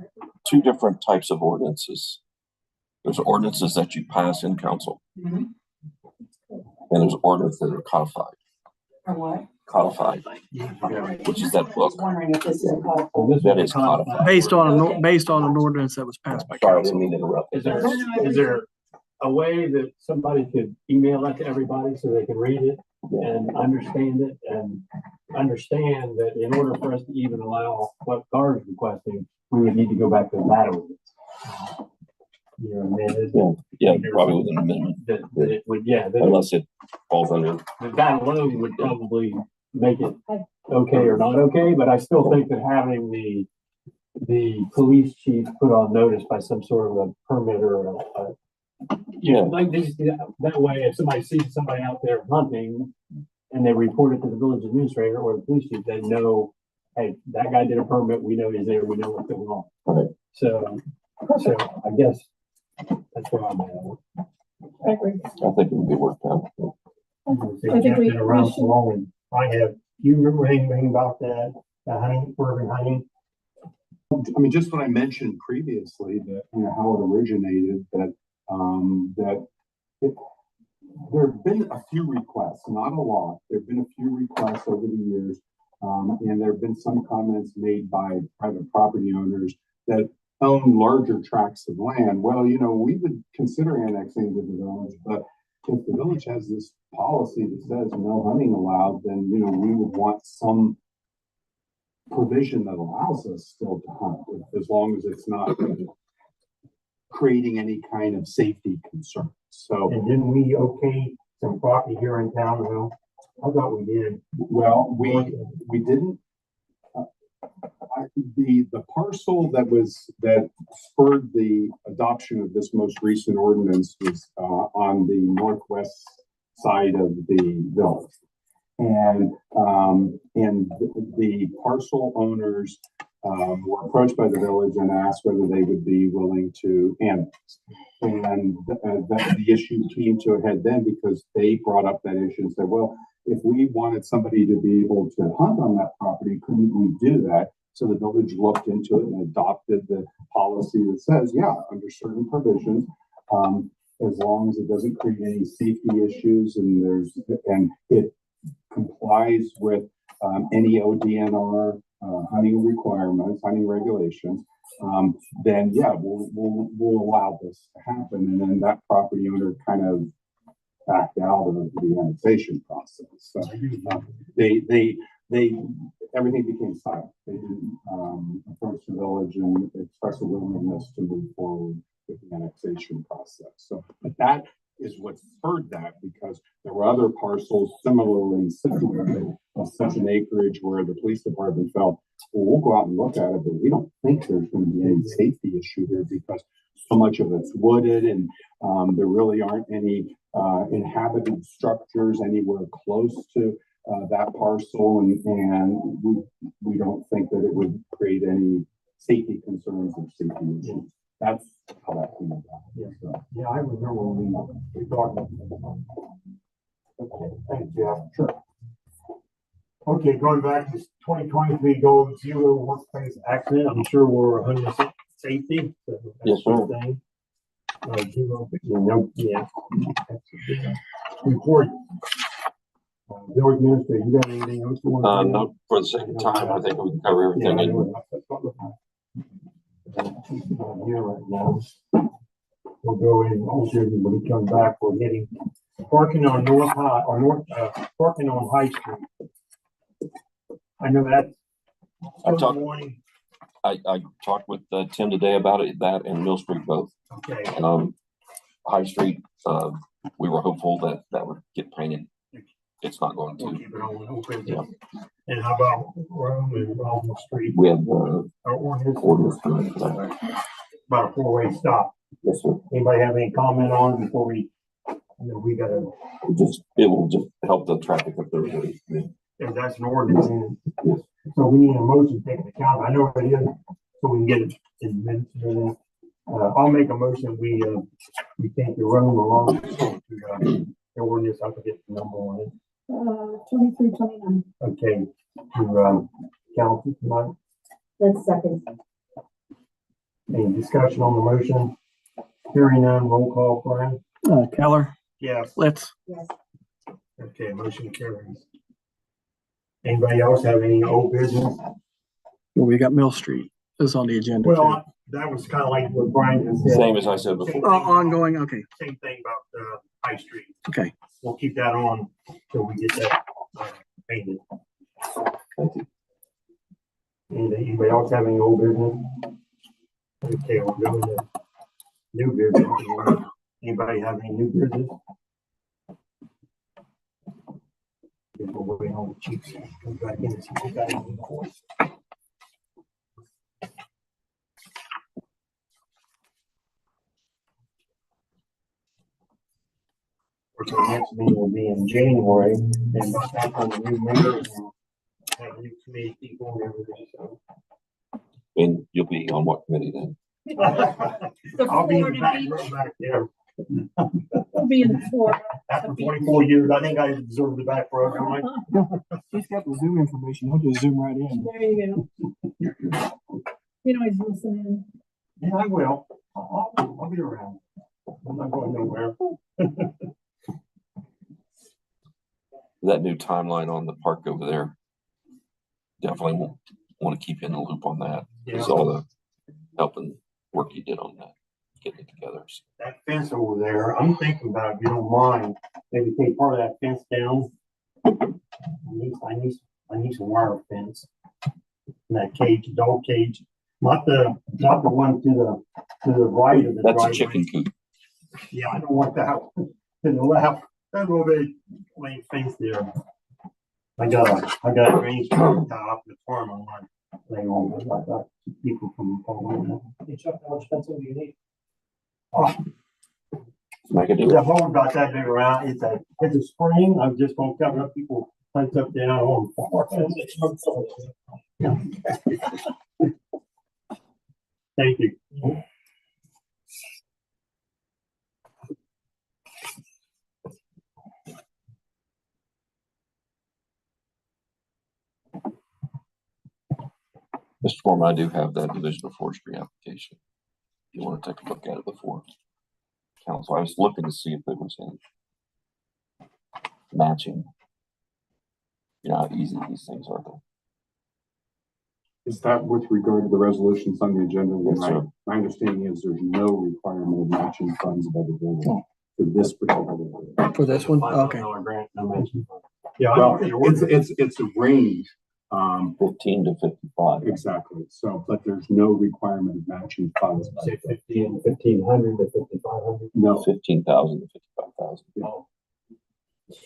Speaker 3: 2 different types of ordinances. There's ordinances that you pass in council.
Speaker 11: Mm-hmm.
Speaker 3: And there's ordinances that are codified.
Speaker 11: Or what?
Speaker 3: Codified, which is that book.
Speaker 11: I was wondering if this is a codified.
Speaker 3: That is codified.
Speaker 4: Based on an ordinance that was passed by
Speaker 3: Sorry, I
Speaker 4: council.
Speaker 3: didn't mean to interrupt.
Speaker 2: Is there a way that somebody could email that to everybody so they can read it and understand it and understand that in order for us to even allow what Carr is requesting, we would need to go back to that ordinance. You know what I mean?
Speaker 3: Yeah, probably with an amendment.
Speaker 2: That it would,
Speaker 3: Unless it falls under.
Speaker 2: that alone would probably make it okay or not okay, but I still think that having the police chief put on notice by some sort of a permit or like this, that way, if somebody sees somebody out there hunting and they report it to the village administrator or the police chief, they know, hey, that guy did a permit, we know he's there, we know what's going on.
Speaker 3: Right.
Speaker 2: So I guess that's where I'm at.
Speaker 5: I agree.
Speaker 3: I think it would be worked out.
Speaker 5: I think we
Speaker 9: Been around so
Speaker 5: should-
Speaker 9: long, and I have. You remember anything about that? The hunting, urban hunting.
Speaker 7: I mean, just what I mentioned previously, that, how it originated, that
Speaker 12: There have been a few requests, not a lot. There have been a few requests over the years. And there have been some comments made by private property owners that own larger tracts of land. Well, we would consider annexing to the village, but if the village has this policy that says no hunting allowed, then, we would want some provision that allows us still to hunt, as long as it's not creating any kind of safety concern. So,
Speaker 9: And didn't we okay some property here in town? Well, I thought we did.
Speaker 12: well, we didn't. The parcel that spurred the adoption of this most recent ordinance was on the northwest side of the village, and the parcel owners were approached by the village and asked whether they would be willing to annex. And the issue came to a head then because they brought up that issue and said, well, if we wanted somebody to be able to hunt on that property, couldn't we do that? So the village looked into it and adopted the policy that says, yeah, under certain provisions, as long as it doesn't create any safety issues and it complies with any ODNR hunting requirements, hunting regulations, then yeah, we'll allow this to happen. And then that property owner kind of backed out of the annexation process. So they everything became silent. They didn't approach the village and express a willingness to move forward with the annexation process. So, but that is what spurred that, because there were other parcels similarly situated of such an acreage where the police department felt, well, we'll go out and look at it, but we don't think there's going to be any safety issue here because so much of it's wooded and there really aren't any inhabited structures anywhere close to that parcel, and we don't think that it would create any safety concerns or safety issues. That's how that came about.
Speaker 9: Yeah, yeah, I remember when we talked about that. Okay, thanks, Jeff. Sure. Okay, going back to 2023 goal of zero workplace accident. I'm sure we're 100% safety. So
Speaker 3: yes, sir.
Speaker 9: Thing. Zero, yeah. Report. Bill Administrator, you got anything else you want to say?
Speaker 3: No, for the sake of time, I think we can cover everything.
Speaker 9: Here right now. We'll go in, when we come back, we're getting parking on parking on High Street. I know that.
Speaker 3: I talked with Tim today about it, that and Mill Street both.
Speaker 9: Okay.
Speaker 3: High Street, we were hopeful that would get painted. It's not going to.
Speaker 9: We'll keep it on open.
Speaker 3: Yeah.
Speaker 9: And how about Rome and Rome Street?
Speaker 3: We have
Speaker 9: ordinance about a four-way stop.
Speaker 3: Yes, sir.
Speaker 9: Anybody have any comment on it before we gotta?
Speaker 3: It will just help the traffic up there.
Speaker 9: If that's an ordinance, yes. So we need a motion taking account. I know what it is, so we can get it in minutes. I'll make a motion. We think the Rome along to the ordinance. I forget the number on it.
Speaker 5: 2329.
Speaker 9: Okay, to council tonight.
Speaker 11: That's second.
Speaker 9: Any discussion on the motion? Hearing none, roll call, Brian.
Speaker 4: Keller.
Speaker 9: Yes.
Speaker 4: Let's.
Speaker 11: Yes.
Speaker 9: Okay, motion carries. Anybody else have any old business?
Speaker 4: Well, we got Mill Street is on the agenda.
Speaker 9: Well, that was kind of like what Brian just said.
Speaker 3: Same as I said before.
Speaker 4: Ongoing. Okay.
Speaker 9: Same thing about High Street.
Speaker 4: Okay.
Speaker 9: We'll keep that on till we get that painted.
Speaker 3: Thank you.
Speaker 9: Anybody else have any old business? Okay, we'll go to new business. Anybody have any new business? We're waiting on the chief to come back in and see what that is. The next meeting will be in January, and by that time the new mayor and have new committee people and everything. So
Speaker 3: And you'll be on what committee then?
Speaker 9: I'll be in the back row back there.
Speaker 5: We'll be in the floor.
Speaker 9: After 24 years, I think I deserve the back row, don't I?
Speaker 4: He's got the Zoom information. He'll just zoom right in.
Speaker 5: There you go. You know he's listening.
Speaker 9: Yeah, I will. I'll be around. I'm not going nowhere.
Speaker 3: that new timeline on the park over there. Definitely want to keep you in the loop on that. Because all the helping work you did on that, getting it together. So.
Speaker 9: That fence over there, I'm thinking about, if you don't mind, maybe take part of that fence down. I need some wire fence. And that cage, dog cage, not the one to the right of the
Speaker 3: That's
Speaker 9: driveway.
Speaker 3: a chicken coop.
Speaker 9: Yeah, I don't want that to the left. That will be lane fence there. I got a range on top of the farm on one. They all got people from all.
Speaker 6: Hey Chuck, how much fencing do you need?
Speaker 3: Make it do
Speaker 9: The
Speaker 3: it.
Speaker 9: hole about that big around, it's a spring, I'm just gonna cover up people, fence up there on the farm. Thank you.
Speaker 3: Mr. Foreman, I do have that Division of Forestry application. If you want to take a look at it before council, I was looking to see if there was any matching. You know how easy these things are though.
Speaker 12: Is that with regard to the resolutions on the agenda?
Speaker 3: Yes, sir.
Speaker 12: My understanding is there's no requirement of matching funds by the village for this particular.
Speaker 4: For this one? Okay.
Speaker 9: $5,000 grant, no mention. Yeah,
Speaker 12: Well, it's a range,
Speaker 3: 15 to 55.
Speaker 12: exactly. So, but there's no requirement of matching funds.
Speaker 2: Say 1,500 to 5,500.
Speaker 12: No,
Speaker 3: 15,000 to 55,000.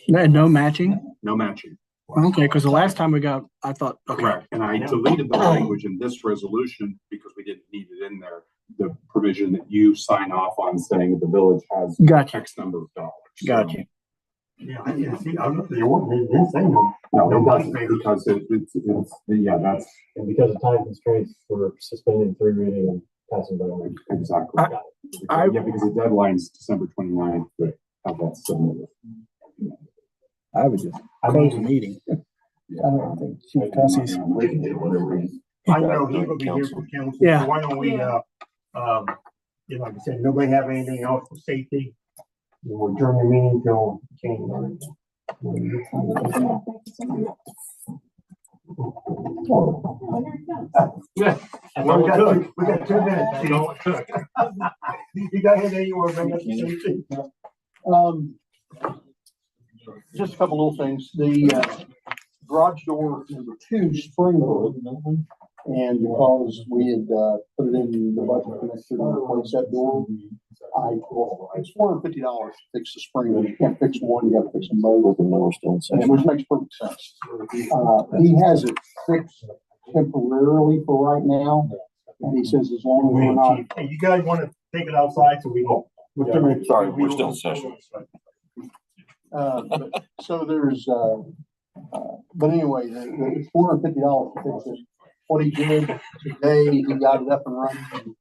Speaker 4: No matching?
Speaker 12: no matching.
Speaker 4: Okay, because the last time we got, I thought, okay.
Speaker 12: Correct. And I deleted the language in this resolution because we didn't need it in there. The provision that you sign off on saying that the village has
Speaker 4: Gotcha.
Speaker 12: X number of dollars.
Speaker 4: Gotcha.
Speaker 9: Yeah, I didn't see, I looked at the ordinance, it didn't say no.
Speaker 12: No, it doesn't, because it's, yeah, that's
Speaker 2: And because of time constraints, we're suspending 3 reading and passing by one.
Speaker 12: exactly. Yeah, because the deadline's December 29th, but have that submitted.
Speaker 4: I would just close the meeting. I don't think Chief Tussey's.
Speaker 9: I know he will be here for council,
Speaker 4: Yeah.
Speaker 9: so why don't we, like I said, nobody have anything else for safety? We'll adjourn the meeting till January.
Speaker 6: Yeah.
Speaker 9: Well, we got 2 minutes, you know. You got anything you want to bring up to safety?
Speaker 1: Just a couple little things. The garage door number 2 spring-loaded, and because we had put it in the budget for next year to replace that door, it's $450 to fix the spring. You can't fix one, you got to fix them both, which makes perfect sense. He has it fixed temporarily for right now, and he says as long as we're not.
Speaker 9: Hey, you guys want to take it outside so we go?
Speaker 3: Sorry, we're still in session.
Speaker 1: So there's, but anyway, it's $450 to fix it. What he did today, he got it up and running.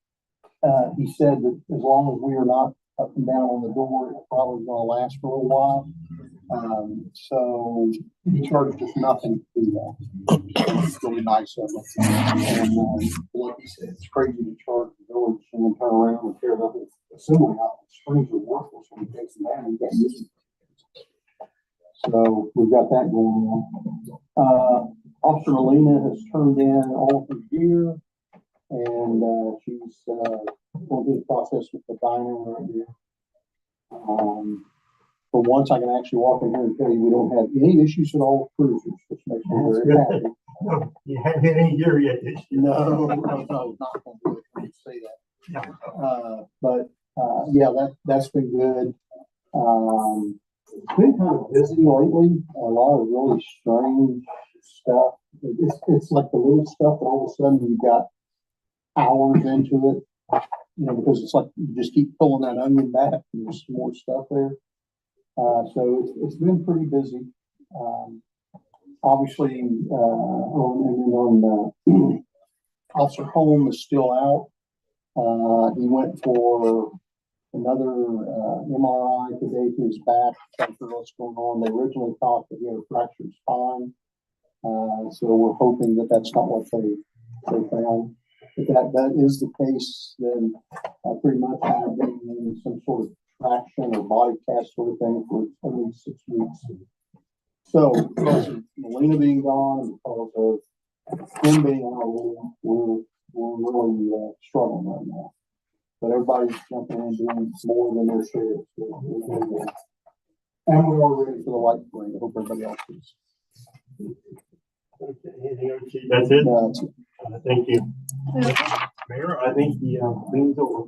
Speaker 1: He said that as long as we are not up and down on the door, it's probably gonna last for a little while. So he charged us nothing to do that. It's really nice of him. And like he said, it's crazy to charge the village and then turn around and tear it up. Assuming out the springs are worthless when he takes them down, he can't use them. So we've got that going on. Officer Melina has turned in all her gear, and she's going through the process with the diner right here. For once, I can actually walk in here and tell you we don't have any issues at all with cruisers, which makes me very happy.
Speaker 9: No, you haven't hit any gear yet, did you?
Speaker 1: No, not going to do it when you say that. But yeah, that's been good. It's been kind of busy lately. A lot of really strange stuff. It's like the little stuff that all of a sudden you got hours into it, you know, because it's like you just keep pulling that onion back and there's some more stuff there. So it's been pretty busy. Obviously, Officer Holm is still out. He went for another MRI today to his back. Not sure what's going on. They originally thought that he had a fractured spine. So we're hoping that that's not what they found. If that is the case, then pretty much I've been in some sort of traction or body cast sort of thing for at least 6 weeks.
Speaker 7: So, because of Melina being gone and because of him being out, we're really struggling right now. But everybody's jumping in and doing more than their share. And we're all ready for the light parade. I hope everybody else is.
Speaker 9: Anything else? That's it?
Speaker 7: That's it.
Speaker 9: Thank you. Mayor, I think the, meeting's over.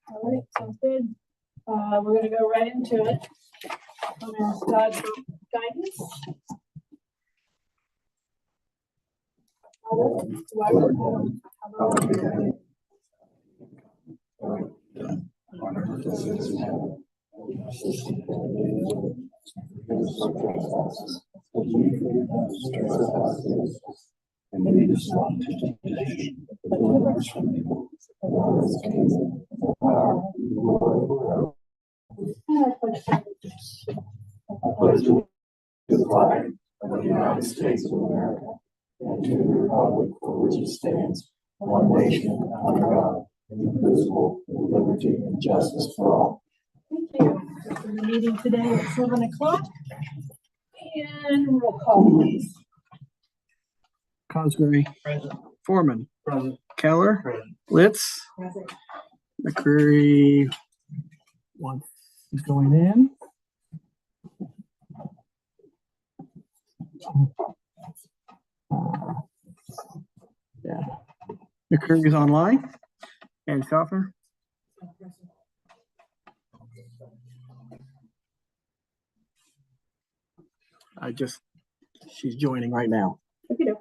Speaker 5: All right, sounds good. We're gonna go right into it. I'm gonna start for guidance.
Speaker 3: To the flag of the United States of America and to the republic for which it stands, one nation under God, indivisible, with liberty and justice for all.
Speaker 5: Thank you. For the meeting today at 7 o'clock. And roll call, please.
Speaker 4: Cosgray.
Speaker 6: Present.
Speaker 4: Foreman.
Speaker 6: Present.
Speaker 4: Keller.
Speaker 6: Present.
Speaker 4: Litz. McCreary. One is going in. Yeah. McCreary is online. And Schaffner. She's joining right now.
Speaker 5: Okay.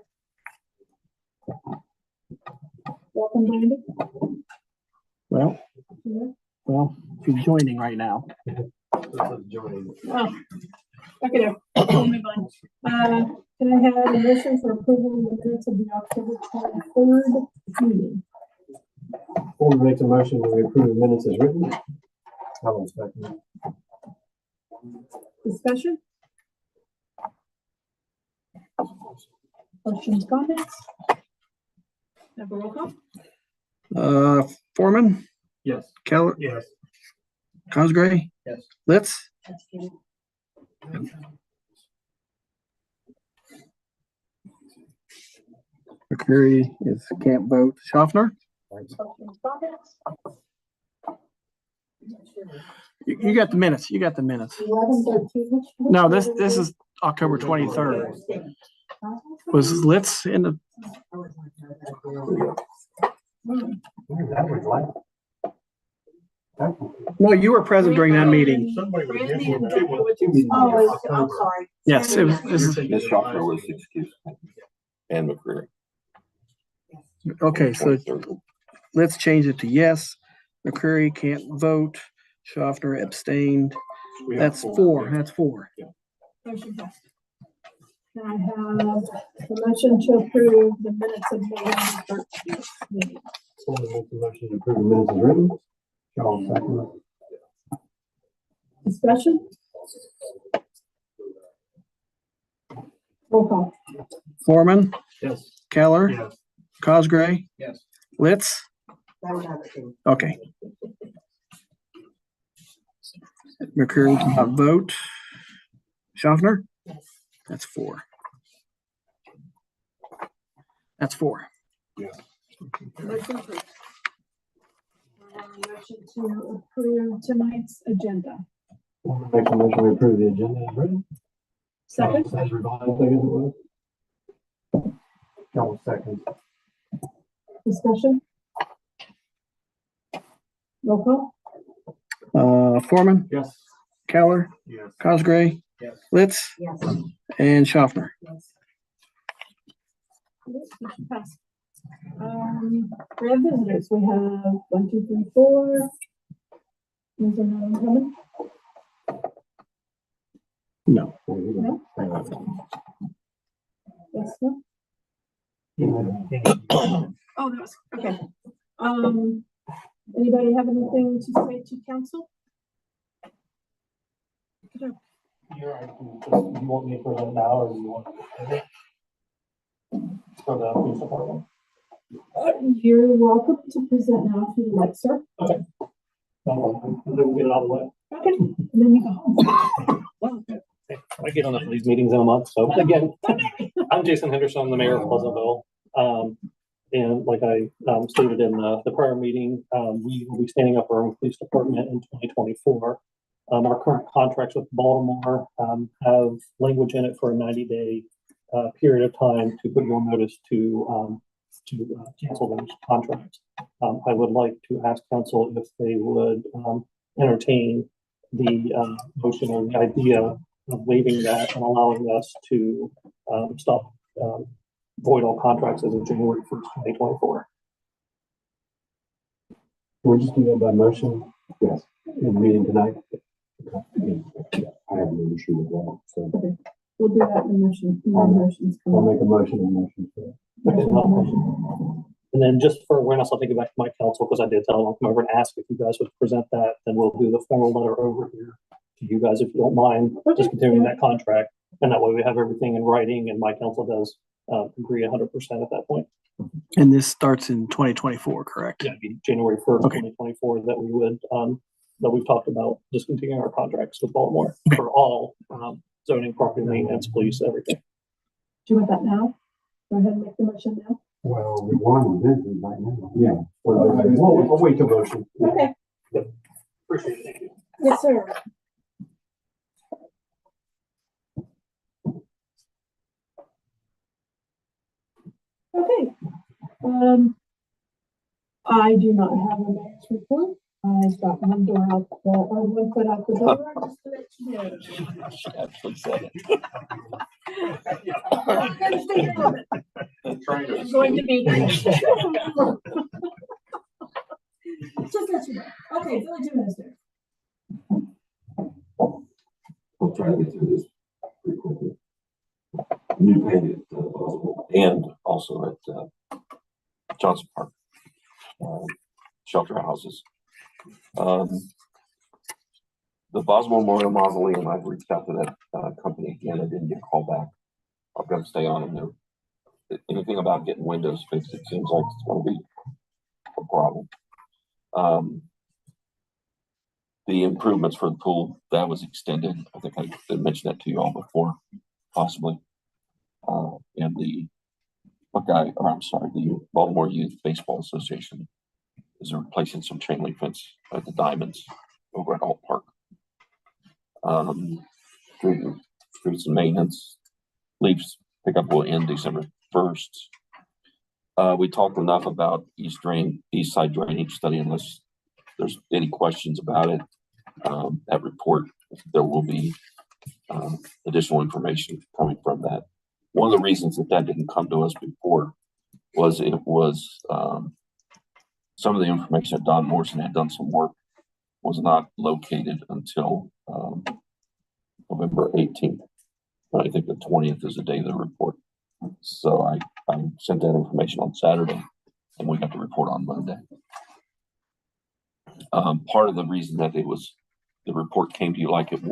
Speaker 5: Welcome, Brandy.
Speaker 4: Well, she's joining right now.
Speaker 5: Oh, okay. We'll move on. Can I have a motion for approval of the minutes of the October 23rd meeting?
Speaker 2: Before we make a motion, we approve the minutes as written. I will second it.
Speaker 5: Discussion? Questions, comments? Have a roll call?
Speaker 4: Foreman.
Speaker 2: Yes.
Speaker 4: Keller.
Speaker 9: Yes.
Speaker 4: Cosgray.
Speaker 1: Yes.
Speaker 4: Litz. McCreary can't vote. Schaffner.
Speaker 5: Questions, comments?
Speaker 4: You got the minutes. You got the minutes.
Speaker 5: 11/13.
Speaker 4: No, this is October 23rd. Was Litz in the?
Speaker 9: That was like.
Speaker 4: No, you were present during that meeting.
Speaker 9: Somebody was
Speaker 5: Brandy
Speaker 9: missing
Speaker 5: and
Speaker 9: two-
Speaker 5: Deborah, which
Speaker 9: two
Speaker 5: is-
Speaker 9: meetings in
Speaker 11: Oh, I'm
Speaker 9: October.
Speaker 11: sorry.
Speaker 4: Yes, it was.
Speaker 3: Ms. Schaffner was excused. And McCreary.
Speaker 4: Okay, so let's change it to yes. McCreary can't vote. Schaffner abstained.
Speaker 3: We have
Speaker 4: That's four. That's four.
Speaker 5: Motion passed. Can I have a motion to approve the minutes of November 13th meeting?
Speaker 2: Someone make the motion to approve the minutes as written. I'll second it.
Speaker 5: Discussion? Roll call.
Speaker 4: Foreman.
Speaker 2: Yes.
Speaker 4: Keller.
Speaker 9: Yes.
Speaker 4: Cosgray.
Speaker 1: Yes.
Speaker 4: Litz. Okay. McCreary cannot vote. Schaffner. That's four. That's four.
Speaker 5: Motion approved. Motion to approve tonight's agenda.
Speaker 2: Make a motion to approve the agenda as written.
Speaker 5: Second?
Speaker 2: As revised, I guess it was. I'll second.
Speaker 5: Discussion? Roll call?
Speaker 4: Foreman.
Speaker 2: Yes.
Speaker 4: Keller.
Speaker 9: Yes.
Speaker 4: Cosgray.
Speaker 1: Yes.
Speaker 4: Litz.
Speaker 11: Yes.
Speaker 4: And Schaffner.
Speaker 5: Motion passed. We have visitors. We have 1, 2, 3, 4. Is there no one coming?
Speaker 4: No.
Speaker 5: No? Yes, no? Oh, that was, okay. Anybody have anything to say to council?
Speaker 6: You want me to present now or you want? For the police department?
Speaker 5: You're welcome to present now if you'd like, sir.
Speaker 6: Okay. And then we'll get it out of the way.
Speaker 5: Okay, and then you go home.
Speaker 6: I get on enough of these meetings in a month. So again, I'm Jason Henderson, I'm the mayor of Pleasantville. And like I stated in the prior meeting, we will be standing up our own police department in 2024. Our current contracts with Baltimore have language in it for a 90-day period of time to put you on notice to cancel those contracts. I would like to ask council if they would entertain the motion or the idea of waiving that and allowing us to stop void all contracts as of January 1st, 2024.
Speaker 2: Can we just do that by motion? Yes. In the meeting tonight?
Speaker 12: I have no issue with that, so.
Speaker 5: Okay. We'll do that in motion. Motions.
Speaker 2: I'll make a motion and motion for it.
Speaker 6: And then just for awareness, I'll take it back to my council because I did tell them I'll come over and ask if you guys would present that. Then we'll do the formal letter over here to you guys if you don't mind just continuing that contract. And that way we have everything in writing and my council does agree 100% at that point.
Speaker 4: And this starts in 2024, correct?
Speaker 6: Yeah, it'd be January 1st,
Speaker 4: Okay.
Speaker 6: 2024 that we would, that we've talked about discontinuing our contracts with Baltimore for all zoning, property maintenance, police, everything.
Speaker 5: Do you want that now? Go ahead and make the motion now.
Speaker 12: Well, we want to visit right now. Yeah.
Speaker 2: We'll wait till motion.
Speaker 5: Okay.
Speaker 6: Appreciate it. Thank you.
Speaker 5: Yes, sir. Okay. I do not have a mayor's report. I've got one door out, or one foot out the door, just to let you know.
Speaker 3: Actually said it.
Speaker 5: I'm gonna stay on it. I'm going to be. Just let you know. Okay, village administrator.
Speaker 3: I'll try to get through this pretty quickly. New paid at Boswell and also at Johnson Park, shelter houses. The Boswell Memorial Mausoleum, I've reached out to that company again. I didn't get a call back. I've got to stay on them there. Anything about getting windows fixed, it seems like it's going to be a problem. The improvements for the pool, that was extended. I think I did mention that to you all before, possibly. And the the Baltimore Youth Baseball Association is replacing some chain link fence at the Diamonds over at Alt Park. Streets and maintenance, leaves pickup will end December 1st. We talked enough about east side drainage study, unless there's any questions about it. That report, there will be additional information coming from that. One of the reasons that didn't come to us before was it was some of the information that Don Morrison had done some work was not located until November 18th. I think the 20th is the day of the report. So I sent that information on Saturday and we got the report on Monday. Part of the reason that the report came to you like it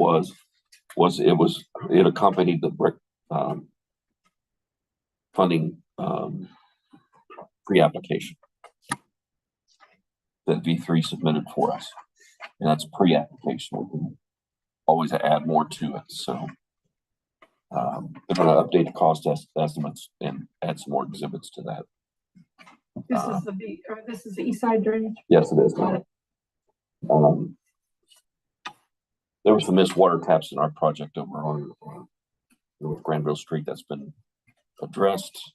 Speaker 3: accompanied the brick funding pre-application that V3 submitted for us, and that's pre-application. We can always add more to it. So they're going to update the cost estimates and add some more exhibits to that.
Speaker 5: This is the east side drainage.
Speaker 3: Yes, it is. There were some missed water taps in our project over on North Granville Street that's been addressed.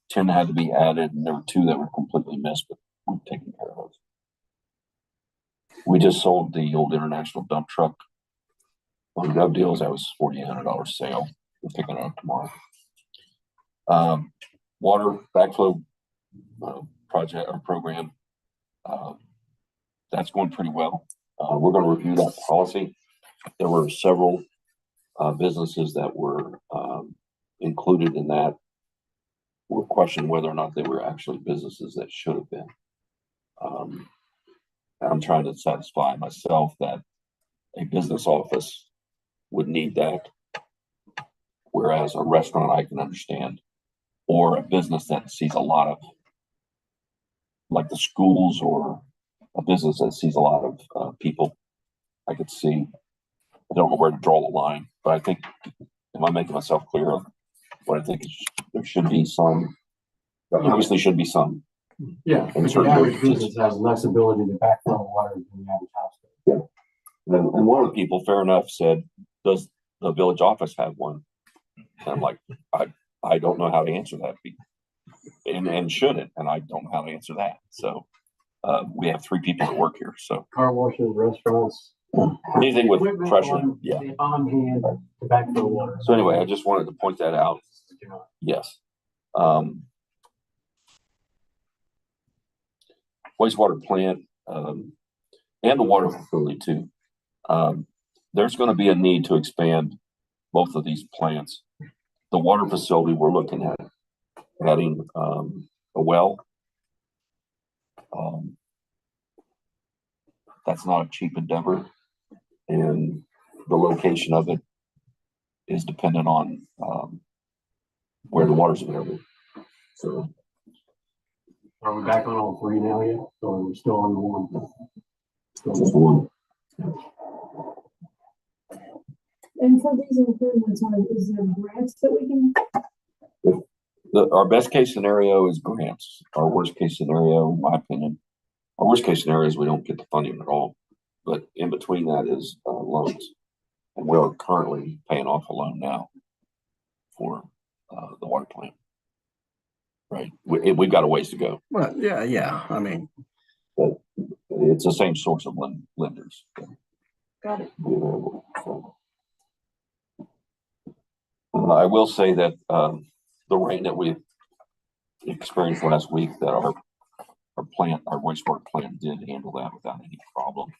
Speaker 3: 10 had to be added, and there were 2 that were completely missed, but we've taken care of those. We just sold the old international dump truck on Gov Deals. That was $4,800 sale. We're picking it up tomorrow. Water backflow project or program. That's going pretty well. We're going to review that policy. There were several businesses that were included in that. We're questioning whether or not they were actually businesses that should have been. I'm trying to satisfy myself that a business office would need that, whereas a restaurant I can understand, or a business that sees a lot of, like the schools, or a business that sees a lot of people, I could see. I don't know where to draw the line, but I think, am I making myself clear of what I think there should be some, there obviously should be some.
Speaker 2: Yeah,
Speaker 3: In
Speaker 2: the
Speaker 3: certain
Speaker 2: average
Speaker 3: instances.
Speaker 2: business has less ability to backflow water than the average house.
Speaker 3: And one of the people, fair enough, said, does the village office have one? And I'm like, I don't know how to answer that. And should it? And I don't know how to answer that. So we have 3 people that work here. So
Speaker 2: Car washes, restaurants.
Speaker 3: anything with
Speaker 2: Equipment
Speaker 3: pressure,
Speaker 2: on-
Speaker 3: yeah.
Speaker 2: On hand to backflow water.
Speaker 3: So anyway, I just wanted to point that out. Yes. Wastewater plant, and the water facility too. There's going to be a need to expand both of these plants. The water facility, we're looking at adding a well. That's not a cheap endeavor, and the location of it is dependent on where the water's available. So,
Speaker 2: Are we back on all 3 now yet? Or are we still on the 1?
Speaker 3: just one.
Speaker 5: And for these improvements, is there grants that we can?
Speaker 3: Our best case scenario is grants. Our worst case scenario, in my opinion, our worst case scenario is we don't get the funding at all. But in between that is loans, and we're currently paying off a loan now for the water plant. Right, we've got a ways to go.
Speaker 4: Well, yeah. I mean,
Speaker 3: But it's the same source of lenders.
Speaker 5: Got it.
Speaker 3: So. I will say that the rain that we experienced last week, that our wastewater plant did handle that without any problem.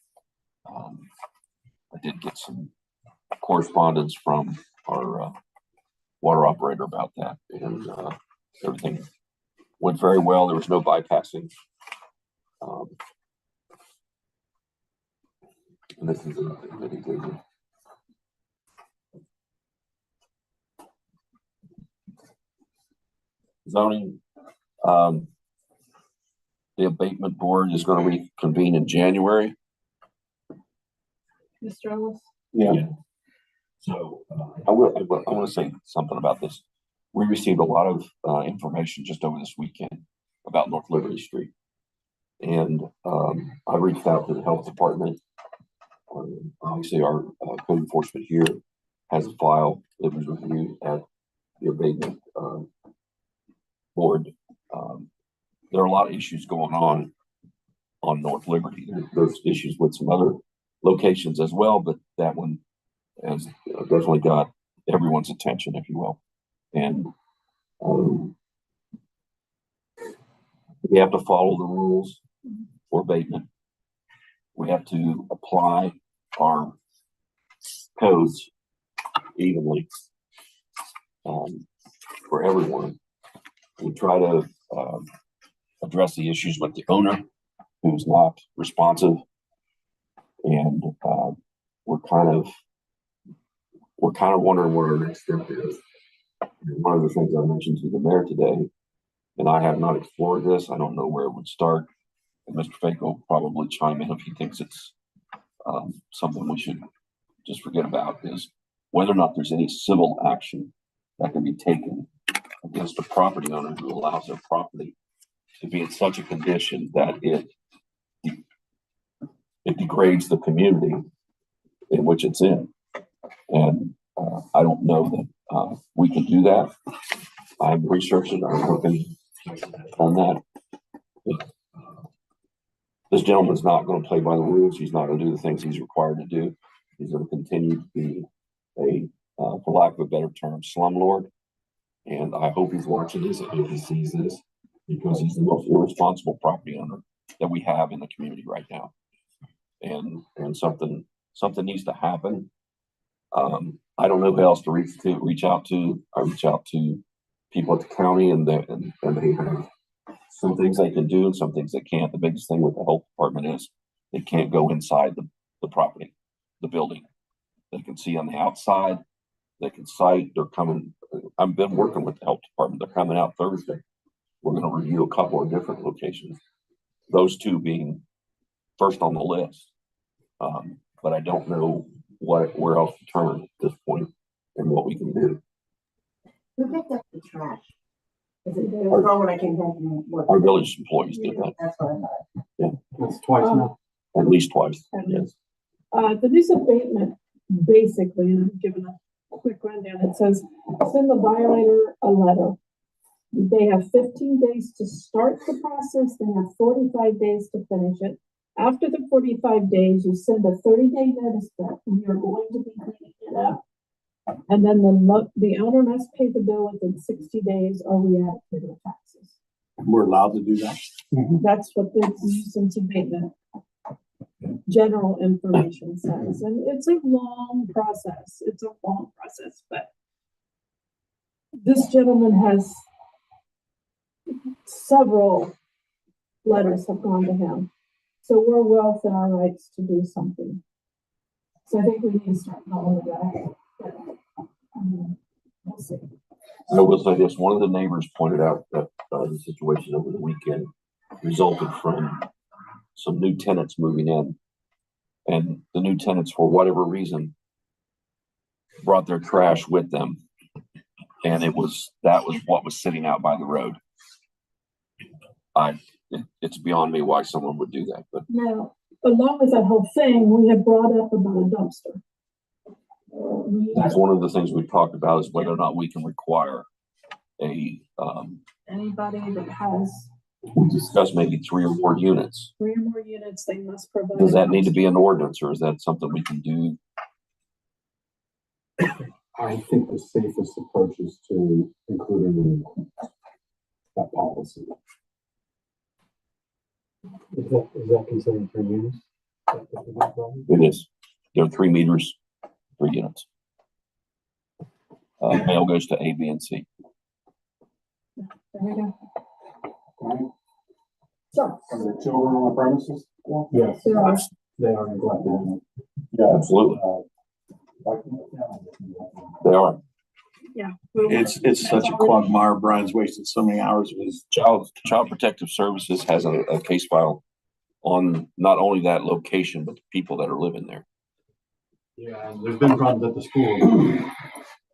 Speaker 3: I did get some correspondence from our water operator about that, and everything went very well. There was no bypassing. And this is another that he gave me. Zoning, the abatement board is going to reconvene in January.
Speaker 5: Mr. Ellis?
Speaker 3: Yeah. So I want to say something about this. We received a lot of information just over this weekend about North Liberty Street, and I reached out to the health department. Obviously, our code enforcement here has a file that was reviewed at the abatement board. There are a lot of issues going on North Liberty. There's issues with some other locations as well, but that one has definitely got everyone's attention, if you will. And we have to follow the rules for abatement. We have to apply our codes evenly for everyone. We try to address the issues with the owner who's not responsive, and we're kind of wondering what our next step is. And one of the things I mentioned to the mayor today, and I have not explored this, I don't know where it would start. And Mr. Fake will probably chime in if he thinks it's something we should just forget about, is whether or not there's any civil action that can be taken against a property owner who allows their property to be in such a condition that it degrades the community in which it's in. And I don't know that we can do that. I'm researching, I'm working on that. But, this gentleman's not going to play by the rules. He's not going to do the things he's required to do. He's going to continue to be a, for lack of a better term, slumlord. And I hope he's watching this. I hope he sees this, because he's the most irresponsible property owner that we have in the community right now. And something needs to happen. I don't know who else to reach out to. I reach out to people at the county, and they have some things they can do and some things they can't. The biggest thing with the health department is they can't go inside the property, the building. They can see on the outside. They can cite. They're coming. I've been working with the health department. They're coming out Thursday. We're going to review a couple of different locations. Those two being first on the list. But I don't know where else to turn at this point and what we can do.
Speaker 11: Who picked up the trash? Is it the girl when I came home from work?
Speaker 3: Our village employees did that,
Speaker 11: That's what I thought.
Speaker 2: That's twice now.
Speaker 3: at least twice, yes.
Speaker 5: The use abatement, basically, and I'm giving a quick rundown, it says, send the violator a letter. They have 15 days to start the process, they have 45 days to finish it. After the 45 days, you send a 30-day notice that you're going to be cleaning it up. And then the owner must pay the bill within 60 days or we add it to their taxes.
Speaker 12: We're allowed to do that.
Speaker 5: That's what the nuisance abatement general information says. And it's a long process. It's a long process, but this gentleman has several letters have gone to him. So we're well within our rights to do something. So I think we need to start calling the guy. We'll see.
Speaker 3: I will say this, one of the neighbors pointed out that the situation over the weekend resulted from some new tenants moving in. And the new tenants, for whatever reason, brought their trash with them. And that was what was sitting out by the road. It's beyond me why someone would do that, but
Speaker 5: Now, along with that whole thing, we have brought up about a dumpster.
Speaker 3: that's one of the things we talked about is whether or not we can require a,
Speaker 5: Anybody that has
Speaker 3: we discussed maybe 3 or more units.
Speaker 5: 3 or more units, they must provide.
Speaker 3: Does that need to be an ordinance or is that something we can do?
Speaker 12: I think the safest approach is to include it in that policy.
Speaker 2: Is that considered 3 units?
Speaker 3: It is. There are 3 meters, 3 units. Mail goes to A, B, and C.
Speaker 5: There we go.
Speaker 7: Right?
Speaker 5: So,
Speaker 7: Are there children on the premises?
Speaker 2: Yes,
Speaker 5: there are.
Speaker 2: they are neglected.
Speaker 7: Yeah.
Speaker 3: Absolutely. They are.
Speaker 5: Yeah.
Speaker 13: It's such a quagmire. Brian's wasted so many hours of his.
Speaker 3: Child Protective Services has a case file on not only that location, but the people that are living there.
Speaker 2: Yeah, and there's been problems at the school.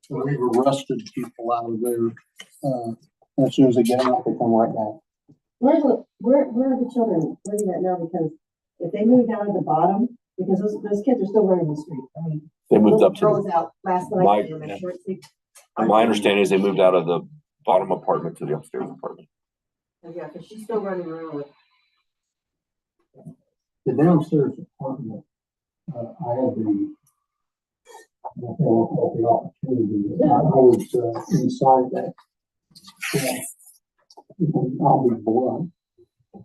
Speaker 7: We've arrested people out of there, as soon as they get out, they come right back.
Speaker 11: Where are the children living at now? Because if they move down to the bottom, because those kids are still running the street. I mean,
Speaker 3: They moved up
Speaker 11: girl was
Speaker 3: to
Speaker 11: out last night. In a short sleep.
Speaker 3: my understanding is they moved out of the bottom apartment to the upstairs apartment.
Speaker 11: Yeah, because she's still running around with.
Speaker 7: The downstairs apartment, I had the opportunity, I was inside that. I'll be blunt.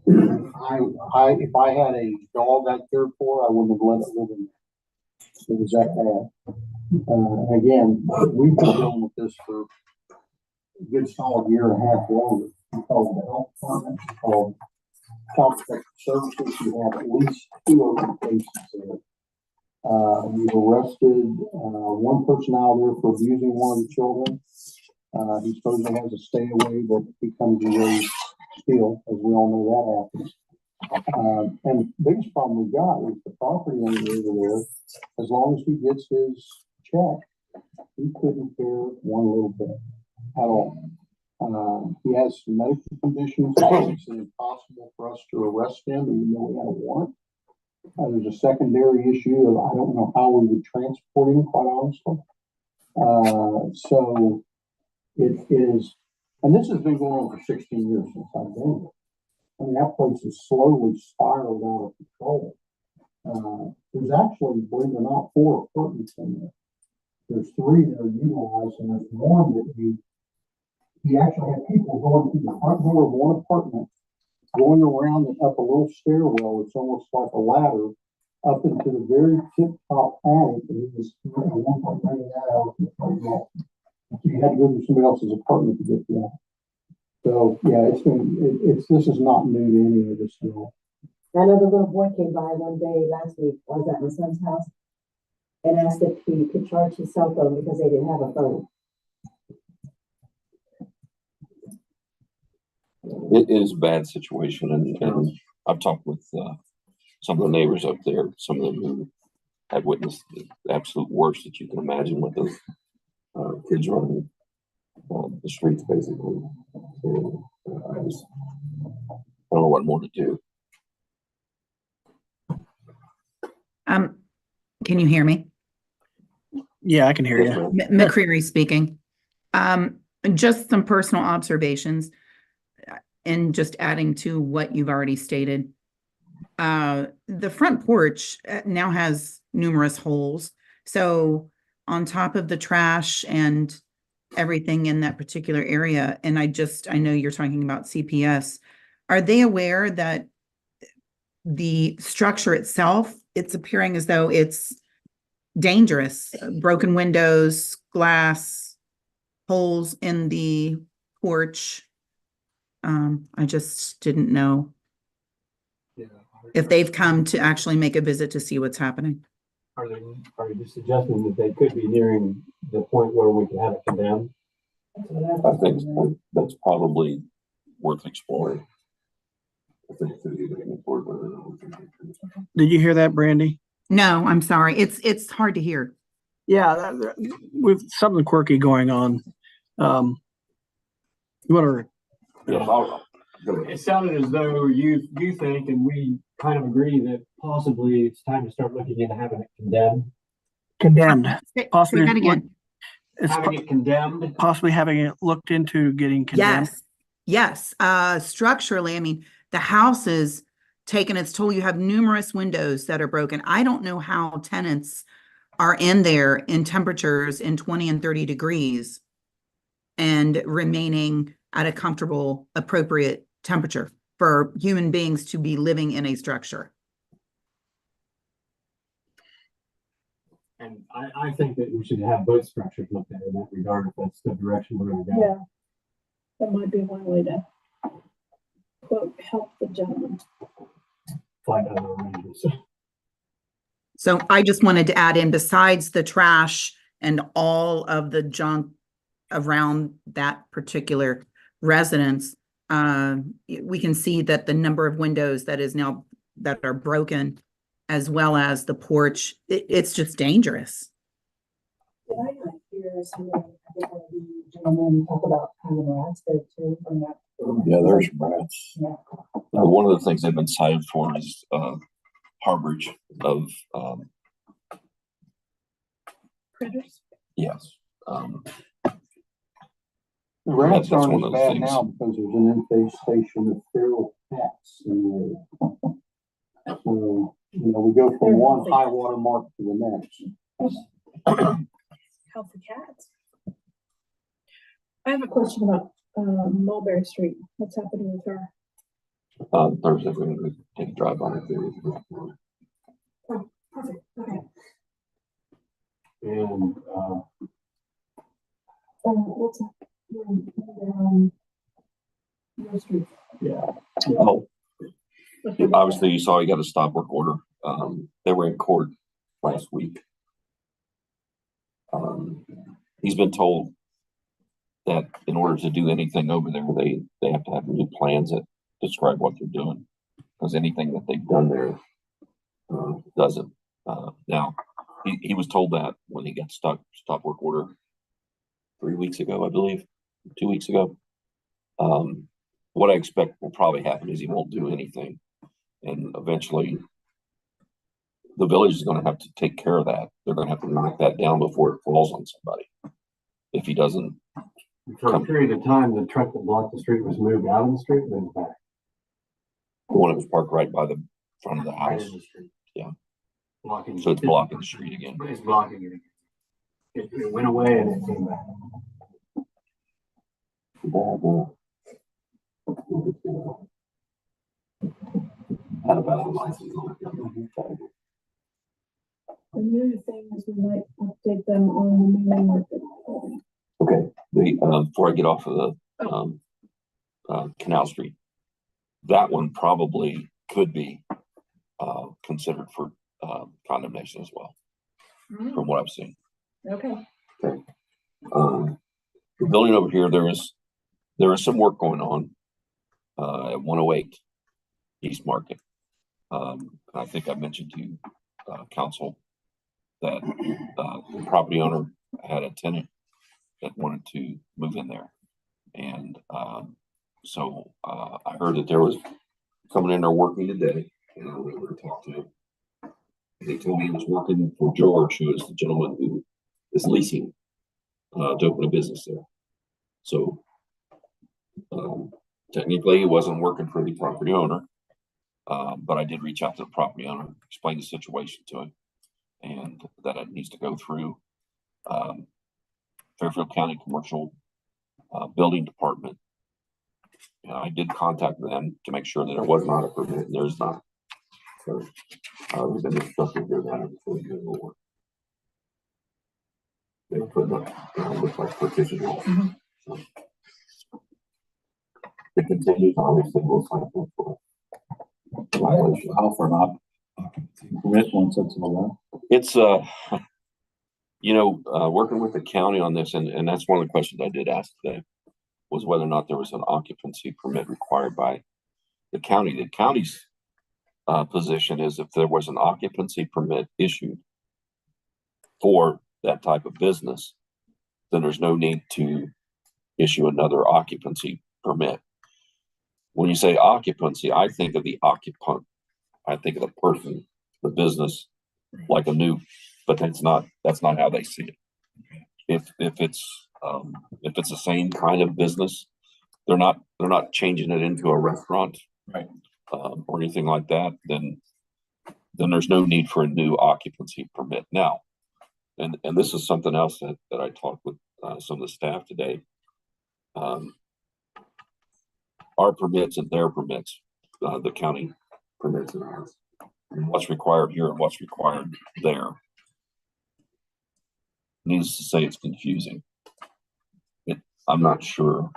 Speaker 7: If I had a dog I cared for, I wouldn't have let it live in there. It was that bad. Again, we've been dealing with this for a good solid year and a half longer. We called the health department, we called Child Protective Services. We have at least 2 open cases there. We've arrested one person out there for abusing one of the children. He supposedly has a stay away, but becomes a raise still, as we all know that happens. And the biggest problem we got is the property owner over there. As long as he gets his check, he couldn't care one little bit at all. He has some medical conditions that makes it impossible for us to arrest him, even though we had a warrant. There's a secondary issue of I don't know how we would transport him, quite honestly. So it is, and this has been going on for 16 years since I've been here. I mean, that place has slowly spiraled out of control. There's actually, believe it or not, 4 apartments in there. There's 3 that are utilized, and there's one that he actually had people going through the front door of one apartment, going around and up a little stairwell. It's almost like a ladder up into the very tip top attic, and he was at one point running that out in the front wall. So you had to go to somebody else's apartment to get to that. So yeah, this is not new to any of this at all.
Speaker 11: I know the little boy came by one day last week. I was at my son's house and asked if he could charge his cell phone because they didn't have a phone.
Speaker 3: It is a bad situation, and I've talked with some of the neighbors up there, some of them who I've witnessed the absolute worst that you can imagine with those kids running the streets, basically. So, I don't know what more to do.
Speaker 14: Can you hear me?
Speaker 4: Yeah, I can hear
Speaker 3: Yes,
Speaker 4: you.
Speaker 3: ma'am.
Speaker 14: McCreary speaking. Just some personal observations and just adding to what you've already stated. The front porch now has numerous holes. So on top of the trash and everything in that particular area, and I know you're talking about CPS, are they aware that the structure itself, it's appearing as though it's dangerous? Broken windows, glass, holes in the porch. I just didn't know
Speaker 2: Yeah.
Speaker 14: if they've come to actually make a visit to see what's happening.
Speaker 2: Are you suggesting that they could be nearing the point where we can have it condemned?
Speaker 3: I think that's probably worth exploring. I think
Speaker 4: Did you hear that, Brandy?
Speaker 14: No, I'm sorry. It's hard to hear.
Speaker 4: Yeah, with something quirky going on. Whatever.
Speaker 3: yeah,
Speaker 2: It sounded as though you think, and we kind of agree, that possibly it's time to start looking into having it condemned.
Speaker 4: Condemned.
Speaker 14: Say
Speaker 4: Possibly
Speaker 14: that again.
Speaker 4: It's
Speaker 2: Having it condemned.
Speaker 4: possibly having it looked into getting condemned.
Speaker 14: Yes. Structurally, I mean, the house is taking its toll. You have numerous windows that are broken. I don't know how tenants are in there in temperatures in 20 and 30 degrees and remaining at a comfortable, appropriate temperature for human beings to be living in a structure.
Speaker 2: And I think that we should have both structures looked at in that regard, if that's the direction we're going to go.
Speaker 5: Yeah, that might be one way to quote, help the gentleman.
Speaker 2: Find other arrangements.
Speaker 14: So I just wanted to add in, besides the trash and all of the junk around that particular residence, we can see that the number of windows that are broken, as well as the porch, it's just dangerous.
Speaker 11: Did I not hear somebody, I think one of the gentlemen talk about having rats there too from that?
Speaker 3: yeah, there's rats.
Speaker 11: Yeah.
Speaker 3: One of the things they've been cited for is harborage of
Speaker 5: Critters.
Speaker 3: yes.
Speaker 7: The rats
Speaker 3: That's
Speaker 7: aren't
Speaker 3: one
Speaker 7: as
Speaker 3: of the
Speaker 7: bad
Speaker 3: things.
Speaker 7: now because there's an infestation of feral cats. And, so, we go from one high water mark to the next.
Speaker 5: Healthy cats. I have a question about Mulberry Street. What's happening with her?
Speaker 3: Thursday, we're going to take a drive on it.
Speaker 5: Oh, perfect. Okay.
Speaker 2: And
Speaker 11: What's up? Your street.
Speaker 2: yeah.
Speaker 3: Oh, obviously you saw he got a stop work order. They were in court last week. He's been told that in order to do anything over there, they have to have new plans that describe what they're doing, because anything that they've done there doesn't. Now, he was told that when he got stop work order 3 weeks ago, I believe, 2 weeks ago. What I expect will probably happen is he won't do anything, and eventually the village is going to have to take care of that. They're going to have to knock that down before it falls on somebody. If he doesn't,
Speaker 2: For a period of time, the truck that blocked the street was moved out of the street and then back.
Speaker 3: the one that was parked right by the front of the
Speaker 2: Right
Speaker 3: house.
Speaker 2: in the street.
Speaker 3: Yeah.
Speaker 2: Blocking.
Speaker 3: So it's blocking the street again.
Speaker 2: It's blocking it again. It went away and it came back.
Speaker 3: Had a valid license on it.
Speaker 5: The new thing is we might update them on the new market.
Speaker 3: Okay, before I get off of the Canal Street, that one probably could be considered for condemnation as well, from what I've seen.
Speaker 5: Okay.
Speaker 3: The building over here, there is some work going on at 108 East Market. I think I mentioned to council that, the property owner had a tenant that wanted to move in there. And, so, I heard that there was someone in there working today, and I went over to talk to him. And he told me he was working for George, who is the gentleman who is leasing, to open a business there. So, technically, he wasn't working for the property owner. But I did reach out to the property owner, explain the situation to him, and that it needs to go through, Fairfield County Commercial, Building Department. And I did contact them to make sure that it was not a permit, and there's not. So, we've been instructed to do that before we do the work. They were putting up, looks like partition walls. So, it continues, obviously, we'll find out for violation.
Speaker 13: How for an occupancy permit once it's allowed?
Speaker 3: It's, working with the county on this, and that's one of the questions I did ask today, was whether or not there was an occupancy permit required by the county. The county's position is if there was an occupancy permit issued for that type of business, then there's no need to issue another occupancy permit. When you say occupancy, I think of the occupant. I think of the person, the business, like a new, but that's not how they see it. If it's the same kind of business, they're not changing it into a restaurant,
Speaker 13: right,
Speaker 3: or anything like that, then there's no need for a new occupancy permit now. And this is something else that I talked with some of the staff today. Our permits and their permits, the county permits and ours, and what's required here and what's required there. Needs to say it's confusing. I'm not sure.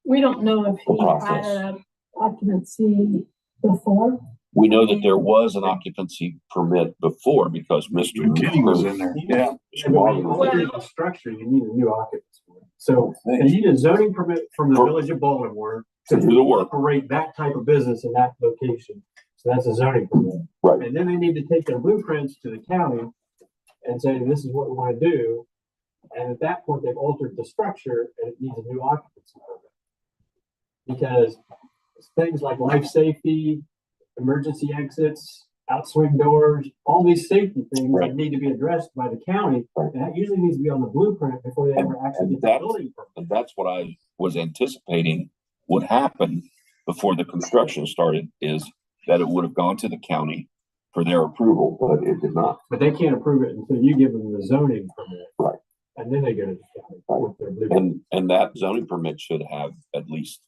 Speaker 5: We don't know if he had an occupancy before.
Speaker 3: We know that there was an occupancy permit before because Mr.
Speaker 13: Kenny was in there. Yeah.
Speaker 2: The structure, you need a new occupancy. So you need a zoning permit from the village of Baltimore
Speaker 3: to do the work,
Speaker 2: operate that type of business in that location. So that's a zoning permit.
Speaker 3: Right.
Speaker 2: And then they need to take their blueprints to the county and say, this is what we want to do. And at that point, they've altered the structure and it needs a new occupancy permit. Because things like life safety, emergency exits, outswing doors, all these safety things that need to be addressed by the county. And that usually needs to be on the blueprint before they ever actually get the building permit.
Speaker 3: And that's what I was anticipating would happen before the construction started, is that it would have gone to the county for their approval, but it did not.
Speaker 2: But they can't approve it until you give them the zoning permit.
Speaker 3: Right.
Speaker 2: And then they go to the county with their blueprint.
Speaker 3: And that zoning permit should have at least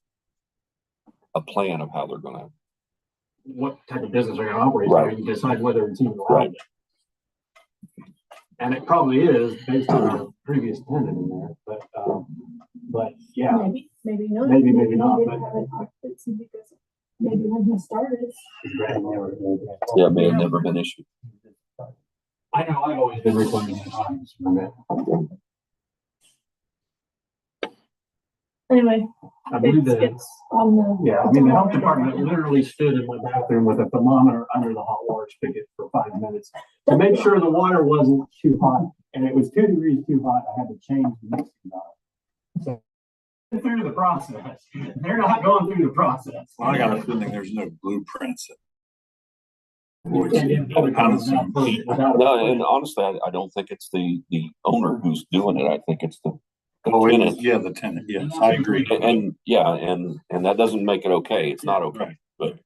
Speaker 3: a plan of how they're gonna,
Speaker 2: what type of business they're gonna operate,
Speaker 3: right,
Speaker 2: so you can decide whether it's even allowed.
Speaker 3: right.
Speaker 2: And it probably is based on the previous tenant in there, but yeah.
Speaker 5: Maybe not.
Speaker 2: Maybe not,
Speaker 5: He didn't
Speaker 2: but-
Speaker 5: have an occupancy because maybe when he started.
Speaker 3: Yeah, it may have never been issued.
Speaker 2: I know I've always been requiring an occupancy permit.
Speaker 5: Anyway,
Speaker 2: I believe that,
Speaker 5: it's on the.
Speaker 2: yeah, I mean, the health department literally stood in my bathroom with a thermometer under the hot water spigot for 5 minutes to make sure the water wasn't too hot, and it was 2 degrees too hot. I had to change the mixing valve. So through the process, they're not going through the process.
Speaker 13: Well, I got a feeling there's no blueprints.
Speaker 3: No, and honestly, I don't think it's the owner who's doing it. I think it's the tenant.
Speaker 13: Yeah, the tenant. Yes, I agree.
Speaker 3: And that doesn't make it okay. It's not okay. But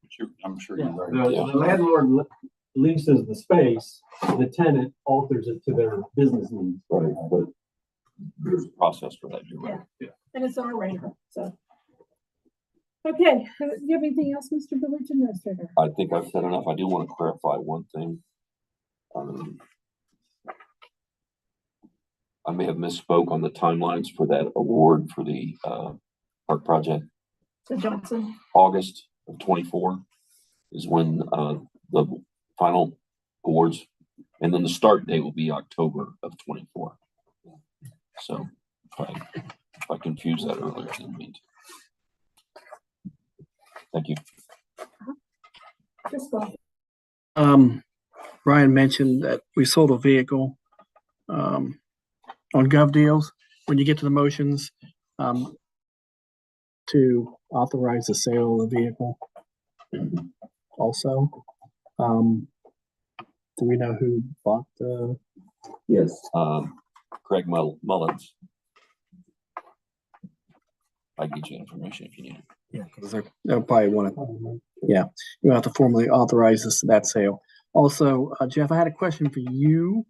Speaker 13: I'm sure you're right.
Speaker 2: The landlord leases the space, the tenant alters it to their business needs.
Speaker 3: Right, but there's a process for that. You're right.
Speaker 5: Yeah. And it's on a radar, so. Okay, do you have anything else, Mr. Village Administrator?
Speaker 3: I think I've said enough. I do want to clarify one thing. I may have misspoke on the timelines for that award for the park project.
Speaker 5: So Johnson.
Speaker 3: August of 24 is when the final awards, and then the start date will be October of 24. So if I confuse that earlier, then mean. Thank you.
Speaker 5: Just go.
Speaker 4: Brian mentioned that we sold a vehicle on Gov Deals. When you get to the motions, to authorize the sale of the vehicle. Also, do we know who bought the?
Speaker 3: Yes. Craig Mullins. I can get you information if you need it.
Speaker 4: Yeah, because they'll probably want to. Yeah, you have to formally authorize that sale. Also, Jeff, I had a question for you.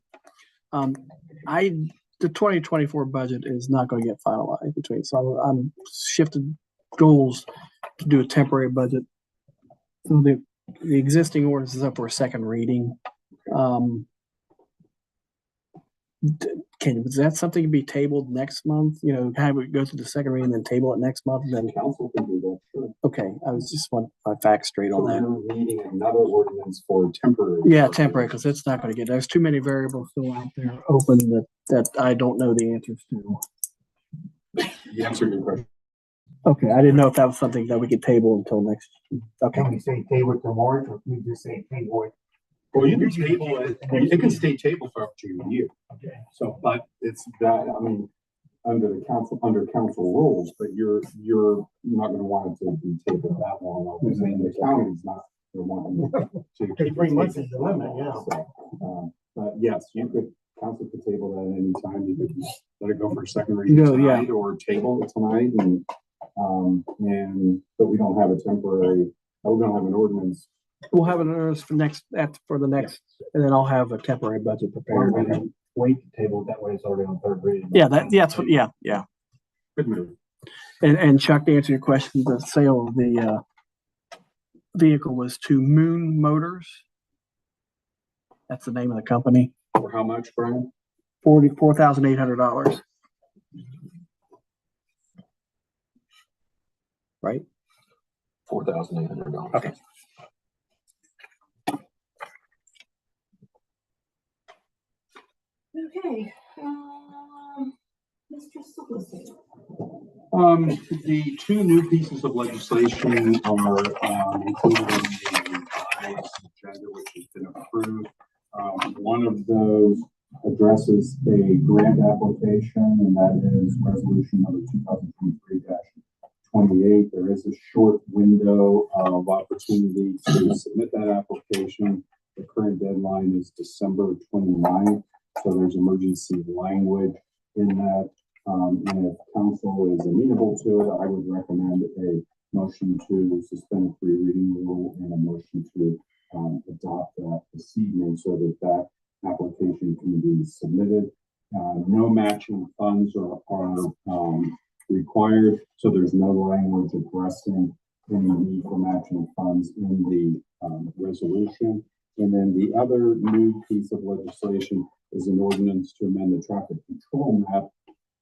Speaker 4: The 2024 budget is not going to get finalized between, so I'm shifted goals to do a temporary budget. So the existing ordinance is up for a second reading. Is that something to be tabled next month? You know, have it go through the second reading, then table it next month, and then
Speaker 12: Council can do that, sure.
Speaker 4: Okay, I was just want my facts straight on that.
Speaker 12: We're needing another ordinance for temporary.
Speaker 4: Yeah, temporary, because it's not going to get. There's too many variables still out there open that I don't know the answers to.
Speaker 12: You answered your question.
Speaker 4: Okay, I didn't know if that was something that we could table until next. Okay.
Speaker 9: Can we say table it to March, or can we just say table it?
Speaker 12: Well, you can table it, it can stay tabled for up to a year.
Speaker 9: Okay.
Speaker 12: So, but it's that, I mean, under council rules, but you're not gonna want it to be tabled that long. I mean, the county's not gonna want to.
Speaker 9: Okay, 3 months is the limit, yeah.
Speaker 12: So, but yes, council could table that at any time. You could let it go for a second reading tonight or table it tonight but we don't have a temporary, we don't have an ordinance.
Speaker 4: We'll have an ordinance for the next, and then I'll have a temporary budget prepared.
Speaker 2: Wait to table it that way, it's already on third reading.
Speaker 4: Yeah.
Speaker 12: Good move.
Speaker 4: And Chuck, to answer your question, the sale of the vehicle was to Moon Motors. That's the name of the company.
Speaker 12: For how much, Brian?
Speaker 4: $44,800. Right?
Speaker 3: $4,800.
Speaker 4: Okay.
Speaker 5: Okay, Mr. Solicitor.
Speaker 12: The two new pieces of legislation are included in the revised agenda, which has been approved. One of those addresses a grant application, and that is resolution number 2023-28. There is a short window of opportunity to submit that application. The current deadline is December 29th, so there's emergency language in that. And if council is amenable to it, I would recommend a motion to suspend the free reading rule and a motion to adopt that this evening so that application can be submitted. No matching funds are required, so there's no language addressing any need for matching funds in the resolution. And then the other new piece of legislation is an ordinance to amend the traffic control map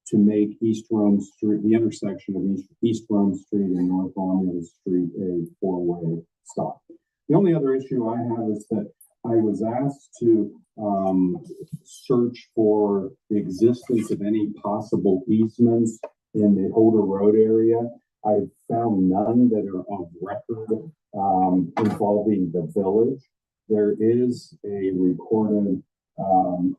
Speaker 12: to make East Rome Street, the intersection of East Rome Street and North Romulus Street, a four-way stop. The only other issue I have is that I was asked to search for the existence of any possible easements in the Holder Road area. I found none that are of record involving the village. There is a recorded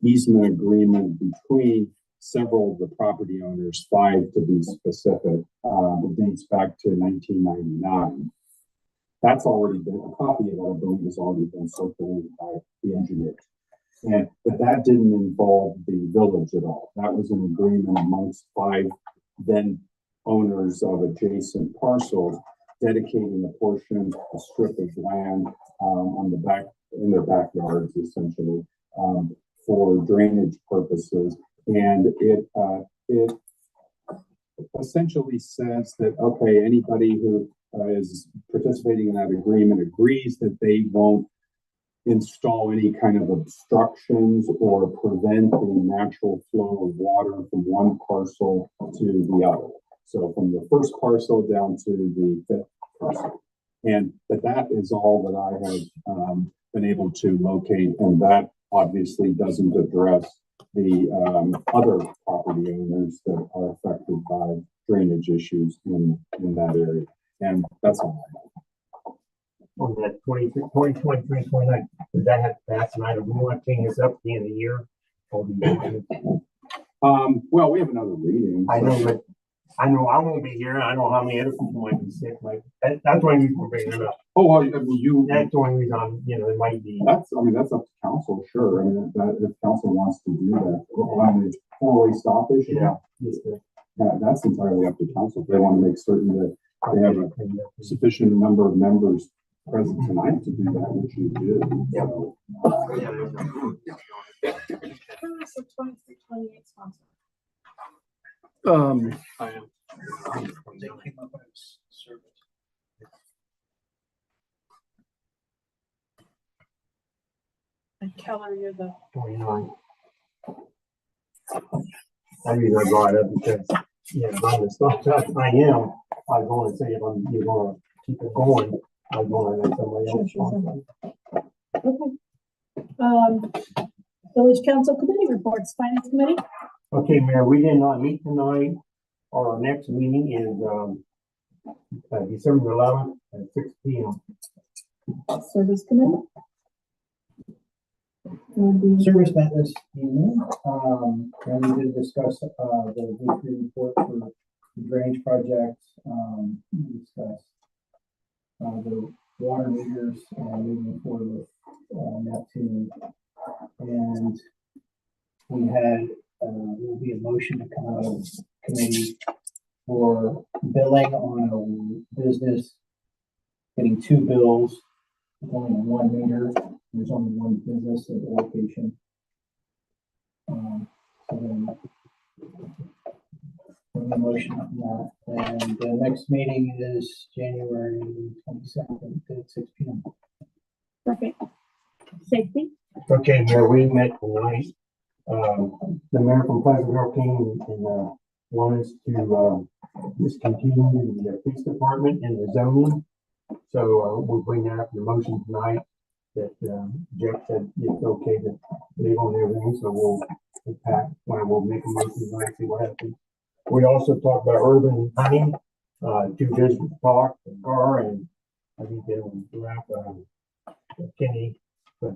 Speaker 12: easement agreement between several of the property owners, 5 to be specific, that dates back to 1999. That's already been, a copy of that, I believe, has already been circulated by the engineers. But that didn't involve the village at all. That was an agreement amongst 5 then owners of adjacent parcels, dedicating a portion, a strip of land on the back, in their backyards, essentially, for drainage purposes. And it essentially says that, okay, anybody who is participating in that agreement agrees that they won't install any kind of obstructions or prevent the natural flow of water from one parcel to the other. So from the first parcel down to the 5th parcel. But that is all that I have been able to locate, and that obviously doesn't address the other property owners that are affected by drainage issues in that area. And that's all I have.
Speaker 9: on that 2023, 29. Does that have to pass tonight, or we want to clean this up at the end of the year? Or do you-
Speaker 12: Well, we have another reading.
Speaker 9: I know, but I know I won't be here. I know how many other people might be sick. That's why we're bringing it up.
Speaker 12: Oh, well, I mean,
Speaker 9: That's the only reason it might be.
Speaker 12: that's up to council, sure. I mean, if council wants to do that, on the four-way stop issue.
Speaker 9: Yeah. Just to-
Speaker 12: That's entirely up to council. If they want to make certain that they have a sufficient number of members present tonight to do that, which you did. So,
Speaker 5: So 23, 28 sponsor.
Speaker 2: I am.
Speaker 1: They came up as service.
Speaker 5: And Keller, you're the
Speaker 9: 29. I reason I brought it up because, on the stop sign, I was going to say if you're going to keep it going, I was going to let somebody else.
Speaker 5: okay. Village Council Committee reports, Finance Committee.
Speaker 9: Okay, Mayor, we did not meet tonight. Our next meeting is December 11th at 6 p.m.
Speaker 5: Service Committee.
Speaker 1: Service met this evening, and we did discuss, the weekly report for the drainage project, we discussed, the water meters, moving forward with, Neptune. And we had, will be a motion to come out of committee for billing on a business getting two bills, with only one meter. There's only one business at the location. So then, the motion on that, and the next meeting is January 22nd at 6 p.m.
Speaker 5: Perfect. Safety.
Speaker 9: Okay, Mayor, we met tonight. The mayor from Pleasantville came and wanted us to discontinue the police department and the zoning. So we'll bring that up in the motion tonight. That Jeff said it's okay to leave on everything, so we'll make a motion tonight, see what happens. We also talked about urban hunting, two districts talked, Gar and I think they will wrap Kenny, but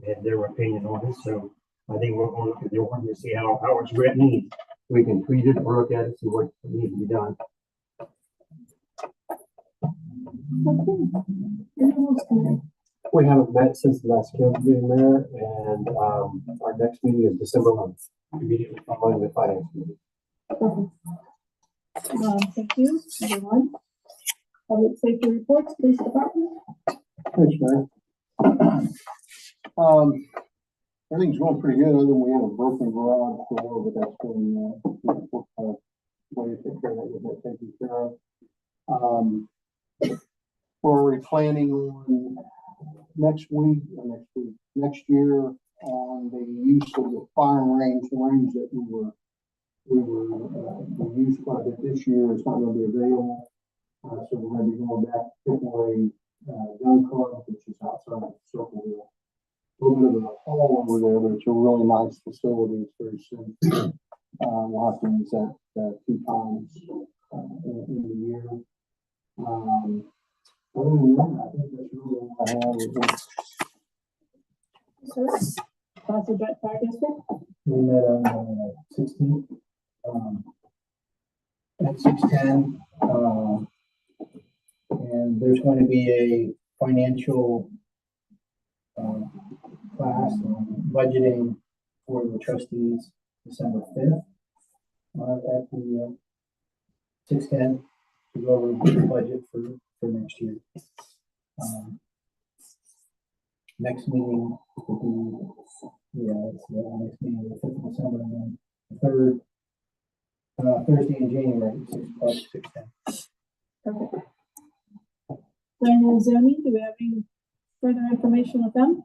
Speaker 9: had their opinion on it, so I think we're going to look at the ordinance to see how it's written. We can tweet it or look at it, see what needs to be done.
Speaker 5: Okay.
Speaker 2: We haven't met since the last council meeting, Mayor, and our next meeting is December 11th, immediately following the finance meeting.
Speaker 5: Thank you, everyone. Public safety reports, police department.
Speaker 7: Thanks, Mayor. Everything's going pretty good, other than we have a broken garage door, but that's been, way to take care of that, get that taken care of. We're already planning on next year on the use of the firing range, the range that we used quite a bit this year. It's not going to be available. So we're going to be going back to February gun club, which is outside of Circleville. A little bit of a hall over there, but it's a really nice facility. It's very soon. We'll have to use that 2 times in the year. Other than that, I think that's really all I have.
Speaker 5: Service. Council Joint Fire District.
Speaker 1: We met on 16th, at 6:10, and there's going to be a financial class on budgeting for the trustees December 5th at the 6:10 to go over the budget for next year. Next meeting will be, it's the next meeting, the 5th of December, and then the 3rd, Thursday in January, 6 o'clock, 6:10.
Speaker 5: Perfect. Planning and zoning, do we have any further information with them?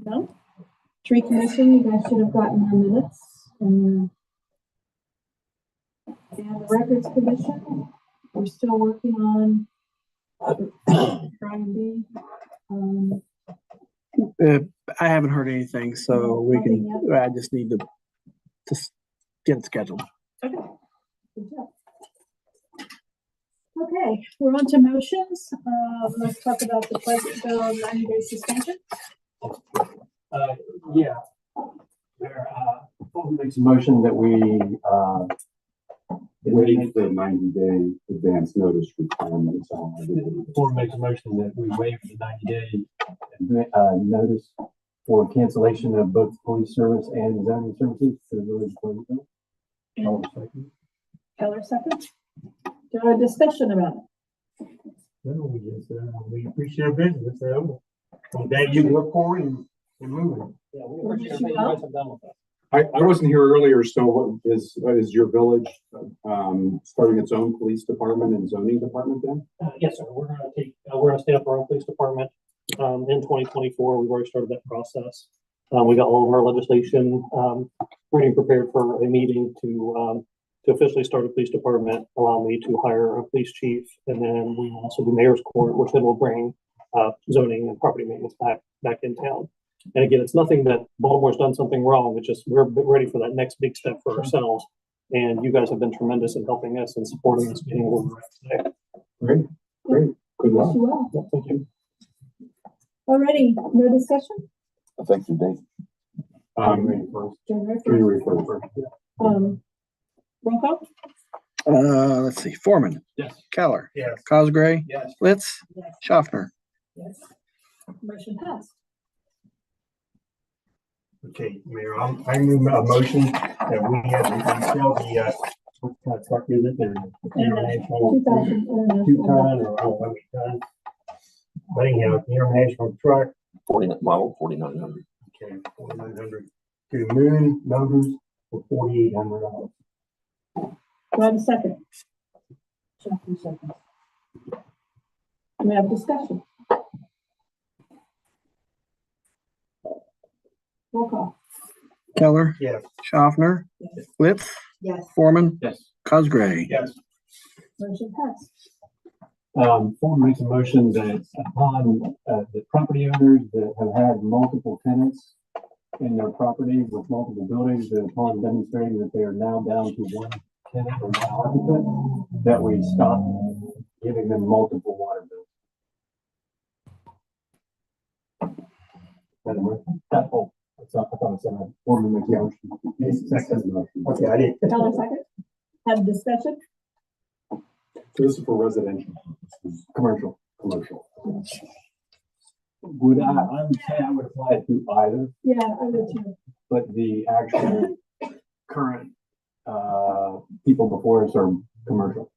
Speaker 5: No? Tree commission, you guys should have gotten your minutes. And the records commission, we're still working on trying to be,
Speaker 4: I haven't heard anything, so we can, I just need to just get it scheduled.
Speaker 5: okay. Good job. Okay, we're on to motions. Let's talk about the 90-day suspension.
Speaker 2: Yeah. There, Fulton makes a motion that we,
Speaker 12: waive the 90-day advance notice requirements on.
Speaker 2: Fulton makes a motion that we waive the 90-day, notice for cancellation of both police service and zoning services to the village of Pleasantville.
Speaker 5: Keller second. Do you have a discussion about it?
Speaker 9: No, we appreciate our business, so I'm glad you work for it and moving.
Speaker 6: Yeah, we appreciate what you guys have done with us.
Speaker 12: I wasn't here earlier, so what is your village, starting its own police department and zoning department then?
Speaker 6: Yes, sir. We're gonna stand up our own police department, in 2024. We've already started that process. We got all of our legislation, ready and prepared for a meeting to officially start a police department, allow me to hire a police chief, and then we will also do mayor's court, which then will bring zoning and property maintenance back in town. And again, it's nothing that Baltimore's done something wrong. It's just we're ready for that next big step for ourselves. And you guys have been tremendous in helping us and supporting us getting where we're at today.
Speaker 12: Great. Good luck.
Speaker 5: Yes, you will.
Speaker 6: Yeah, thank you.
Speaker 5: Already, no discussion?
Speaker 3: Effective date.
Speaker 5: January 1st. Roll call?
Speaker 4: Let's see, Foreman.
Speaker 2: Yes.
Speaker 4: Keller.
Speaker 9: Yes.
Speaker 4: Cosgray.
Speaker 1: Yes.
Speaker 4: Litz.
Speaker 5: Yes.
Speaker 4: Schaffner.
Speaker 5: Yes. Motion passed.
Speaker 9: Okay, Mayor, I move a motion that we have to sell the, what kind of truck is it? The international
Speaker 5: 2000.
Speaker 9: two-ton or how many tons? But anyhow, the international truck,
Speaker 3: 40 model 4900.
Speaker 9: okay, 4,900 to Moon Motors for $4,800.
Speaker 5: Do I have a second? Second. Do we have discussion? Roll call.
Speaker 4: Keller.
Speaker 9: Yes.
Speaker 4: Schaffner.
Speaker 5: Yes.
Speaker 4: Litz.
Speaker 11: Yes.
Speaker 4: Foreman.
Speaker 2: Yes.
Speaker 4: Cosgray.
Speaker 9: Yes.
Speaker 5: Motion passed.
Speaker 2: Fulton makes a motion that upon, the property owners that have had multiple tenants in their property with multiple buildings, that upon demonstrating that they are now down to one tenant or one occupant, that we stop giving them multiple water bills. That's all. I thought I said that. Foreman makes a motion. Second motion.
Speaker 9: Okay, I did.
Speaker 5: Keller second. Have discussion?
Speaker 12: This is for residential.
Speaker 2: Commercial. Would I would say I would apply it to either,
Speaker 5: Yeah, I would too.
Speaker 2: but the actual current, people before us are commercial.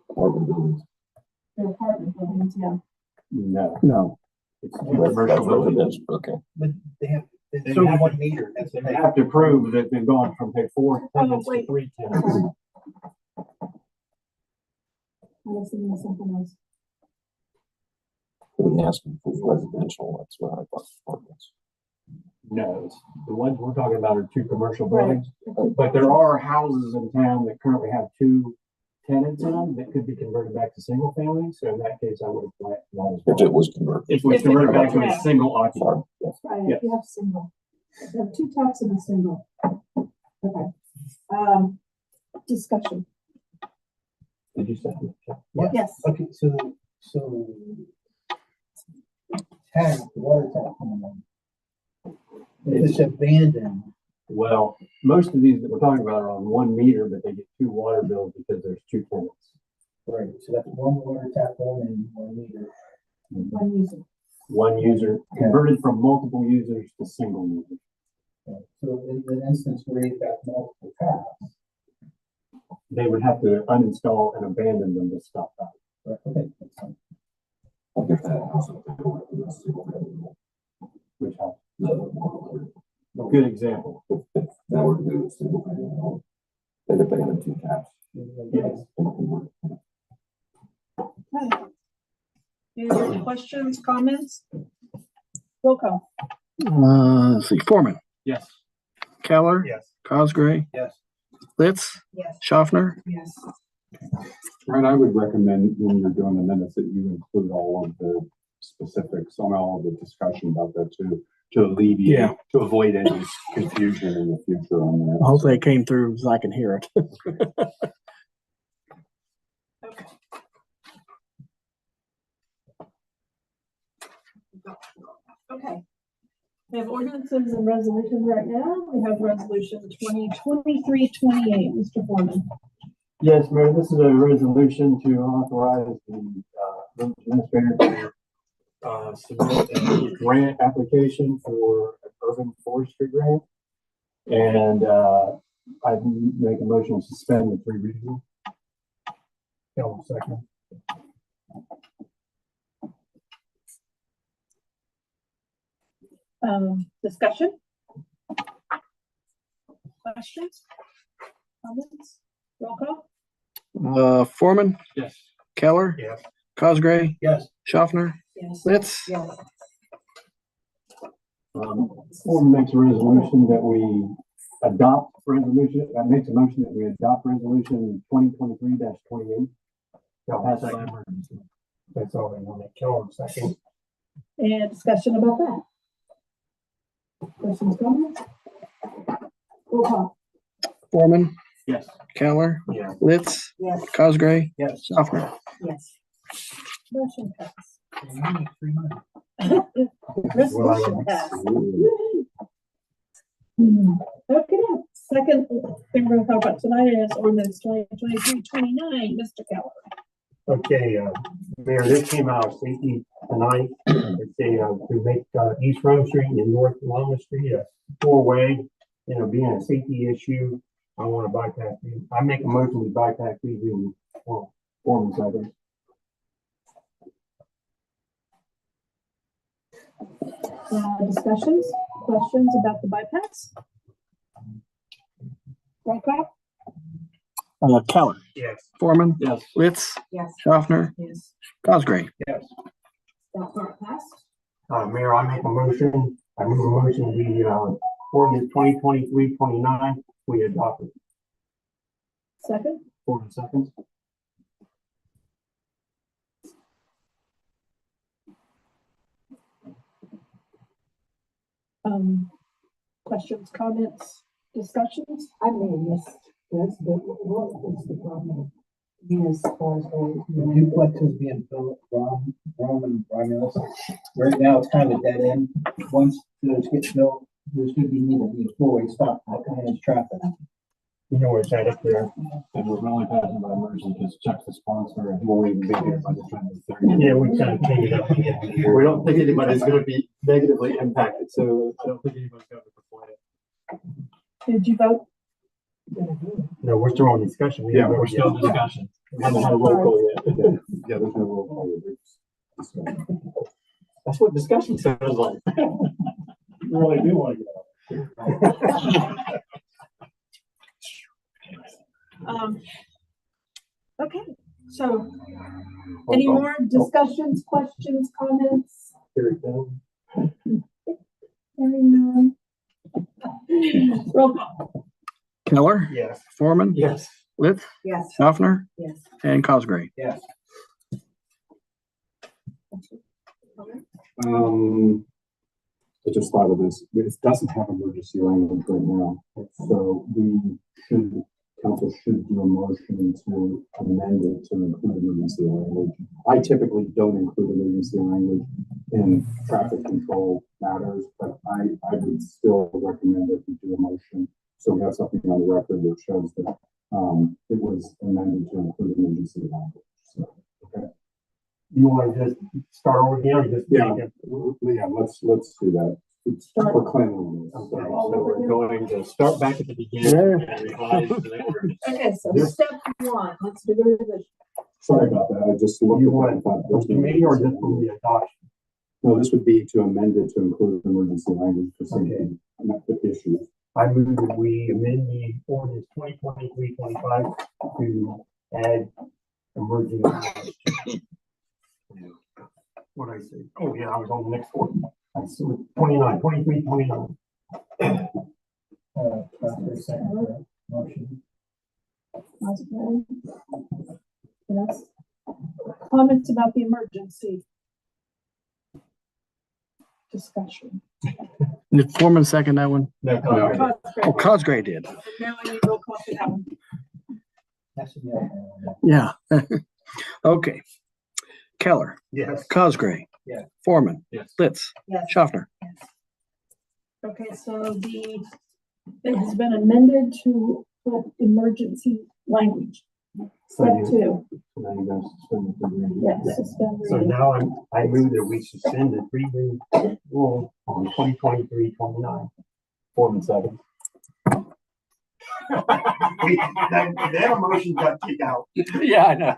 Speaker 3: Apartment buildings.
Speaker 5: The apartment buildings, yeah.
Speaker 2: No. It's
Speaker 3: That's
Speaker 2: commercial buildings.
Speaker 3: residential, okay.
Speaker 1: But they have
Speaker 2: So-
Speaker 1: one meter. That's
Speaker 2: They have to prove that they've gone from say 4 tenants to
Speaker 5: wait.
Speaker 2: 3 tenants.
Speaker 5: I was thinking of something else.
Speaker 3: We're asking for residential, that's what I thought. Apartments.
Speaker 2: No, it's- the ones we're talking about are 2 commercial
Speaker 5: Right.
Speaker 2: buildings, but there are houses in town that currently have 2 tenants in them that could be converted back to single family. So in that case, I would apply it to that as well.
Speaker 3: If it was converted.
Speaker 2: If we
Speaker 5: If it-
Speaker 2: convert it back to
Speaker 5: yeah.
Speaker 2: a single occupant.
Speaker 5: That's right,
Speaker 2: Yes.
Speaker 5: you have single. You have 2 types of a single. Okay. Discussion.
Speaker 2: Did you say?
Speaker 5: Yes.
Speaker 1: Okay, so tank, the water tank coming in. If it's abandoned,
Speaker 2: Well, most of these that we're talking about are on 1 meter, but they get 2 water bills because there's 2 tenants.
Speaker 1: right, so that's one water tap on and 1 meter.
Speaker 5: One user.
Speaker 2: 1 user converted from multiple users to single user.
Speaker 1: So in the instance where you've got multiple taps,
Speaker 2: They would have to uninstall and abandon them to stop that.
Speaker 1: right, okay, that's fine.
Speaker 3: I'll get that.
Speaker 2: Which helps. Good example.
Speaker 3: That would do a single family home. They'd abandon 2 taps.
Speaker 2: Yes.
Speaker 5: Okay. Any other questions, comments? Roll call.
Speaker 4: Let's see, Foreman.
Speaker 2: Yes.
Speaker 4: Keller.
Speaker 9: Yes.
Speaker 4: Cosgray.
Speaker 1: Yes.
Speaker 4: Litz.
Speaker 11: Yes.
Speaker 4: Schaffner.
Speaker 11: Yes.
Speaker 12: Right, I would recommend when you're doing the minutes that you include all of the specifics on all of the discussion about that too, to alleviate,
Speaker 4: Yeah.
Speaker 12: to avoid any confusion in the future on that.
Speaker 4: Hopefully it came through so I can hear it.
Speaker 5: Okay. We have ordinances and resolutions right now. We have resolution 2023-28, Mr. Foreman.
Speaker 2: Yes, Mayor, this is a resolution to authorize the village administrator to submit a grant application for an urban forestry grant. And I make a motion to suspend the three reading.
Speaker 9: Kelly, second.
Speaker 5: Discussion? Questions? Comments? Roll call?
Speaker 4: Foreman,
Speaker 2: Yes.
Speaker 4: Keller,
Speaker 9: Yes.
Speaker 4: Cosgray,
Speaker 1: Yes.
Speaker 4: Schaffner,
Speaker 5: Yes.
Speaker 4: Litz.
Speaker 11: Yes.
Speaker 2: Form makes a resolution that we adopt resolution, makes a motion that we adopt resolution 2023-28. Pass it by emergency.
Speaker 9: That's all I want to Keller, second.
Speaker 5: And discussion about that? Questions, comments? Roll call?
Speaker 4: Foreman,
Speaker 2: Yes.
Speaker 4: Keller,
Speaker 9: Yes.
Speaker 4: Litz,
Speaker 11: Yes.
Speaker 4: Cosgray,
Speaker 1: Yes.
Speaker 4: Schaffner.
Speaker 11: Yes.
Speaker 5: Motion passed.
Speaker 9: Well, I
Speaker 5: Resolution
Speaker 9: would-
Speaker 5: passed. Okay, second thing we're gonna talk about tonight is ordinance 2023-29, Mr. Keller.
Speaker 9: Okay, Mayor, this came out of safety tonight. It's to make, East Rome Street and North Loma Street a four-way, being a safety issue. I want to bypass these. I make a motion to bypass these in form second.
Speaker 5: Discussions, questions about the bypass? Roll call?
Speaker 4: Keller,
Speaker 9: Yes.
Speaker 4: Foreman,
Speaker 2: Yes.
Speaker 4: Litz,
Speaker 11: Yes.
Speaker 4: Schaffner,
Speaker 5: Yes.
Speaker 4: Cosgray.
Speaker 1: Yes.
Speaker 5: That part passed.
Speaker 9: Mayor, I make a motion, I move a motion, we, ordinance 2023-29, we adopt it.
Speaker 5: Second,
Speaker 2: Form seconds.
Speaker 5: questions, comments, discussions?
Speaker 11: I mean, yes, what's the problem? Yes,
Speaker 1: The duplexes being built, Rome and Romulus. Right now, it's kind of a dead end. Once those get built, there's gonna be need to be a four-way stop, that kind of traffic.
Speaker 9: You know where it's at up there.
Speaker 2: And we're only passing by emergency because Chuck's the sponsor and he won't even be here by the time the 30th.
Speaker 9: Yeah, we kind of cleaned it up again.
Speaker 2: We don't think anybody's gonna be negatively impacted, so I don't think anybody's gonna complain.
Speaker 5: Did you vote?
Speaker 9: No, we're still on discussion. We
Speaker 2: Yeah,
Speaker 9: haven't
Speaker 2: we're
Speaker 9: voted
Speaker 2: still in
Speaker 9: yet.
Speaker 2: discussion. We haven't had a roll call yet.
Speaker 12: Yeah, there's no roll call. Discussion.
Speaker 2: That's what discussion sounds like.
Speaker 9: You really do want to get out.
Speaker 5: Okay, so any more discussions, questions, comments?
Speaker 2: Here it goes.
Speaker 5: Hearing none. Roll call.
Speaker 4: Keller,
Speaker 9: Yes.
Speaker 4: Foreman,
Speaker 2: Yes.
Speaker 4: Litz,
Speaker 11: Yes.
Speaker 4: Schaffner,
Speaker 11: Yes.
Speaker 4: and Cosgray.
Speaker 1: Yes.
Speaker 12: I just thought of this, it doesn't have emergency language right now, so council should do a motion to amend it to include emergency language. I typically don't include emergency language in traffic control matters, but I would still recommend that we do a motion, so we have something on the record that shows that, it was amended to include emergency language, so, okay.
Speaker 9: You want to just start over again or just?
Speaker 12: Yeah,
Speaker 9: make it-
Speaker 12: yeah, let's do that. It's for cleanliness.
Speaker 2: So we're going to start back at the beginning and revise the ordinance.
Speaker 11: Okay, so
Speaker 9: Yes.
Speaker 11: step one, let's do the revision.
Speaker 12: Sorry about that, I just looked
Speaker 9: You
Speaker 12: at that
Speaker 9: want
Speaker 12: and thought.
Speaker 9: from committee or just from the adoption?
Speaker 12: No, this would be to amend it to include emergency language for safety issues.
Speaker 9: I move that we amend the ordinance 2023-25 to add emergency. What'd I say? Oh, yeah, I was on the next one. I saw 29.
Speaker 1: Second, motion.
Speaker 5: Cosgray. Yes. Comments about the emergency? Discussion.
Speaker 4: Did Foreman second that one?
Speaker 2: No,
Speaker 5: Cosgray.
Speaker 4: Oh, Cosgray did.
Speaker 5: And now I need roll call for that one.
Speaker 1: That's a yes.
Speaker 4: Yeah. Okay. Keller,
Speaker 9: Yes.
Speaker 4: Cosgray,
Speaker 1: Yes.
Speaker 4: Foreman.
Speaker 2: Yes.
Speaker 4: Litz.
Speaker 11: Yes.
Speaker 4: Schaffner.
Speaker 5: Okay, so it has been amended to put emergency language.
Speaker 9: So
Speaker 5: Step
Speaker 9: you,
Speaker 5: two,
Speaker 9: so now you guys suspend the reading.
Speaker 5: yes, suspend
Speaker 9: So
Speaker 5: reading.
Speaker 9: now I move that we suspend the three-read rule on 2023-29.
Speaker 2: Foreman second.
Speaker 9: That emotion got kicked out.
Speaker 2: Yeah, I know.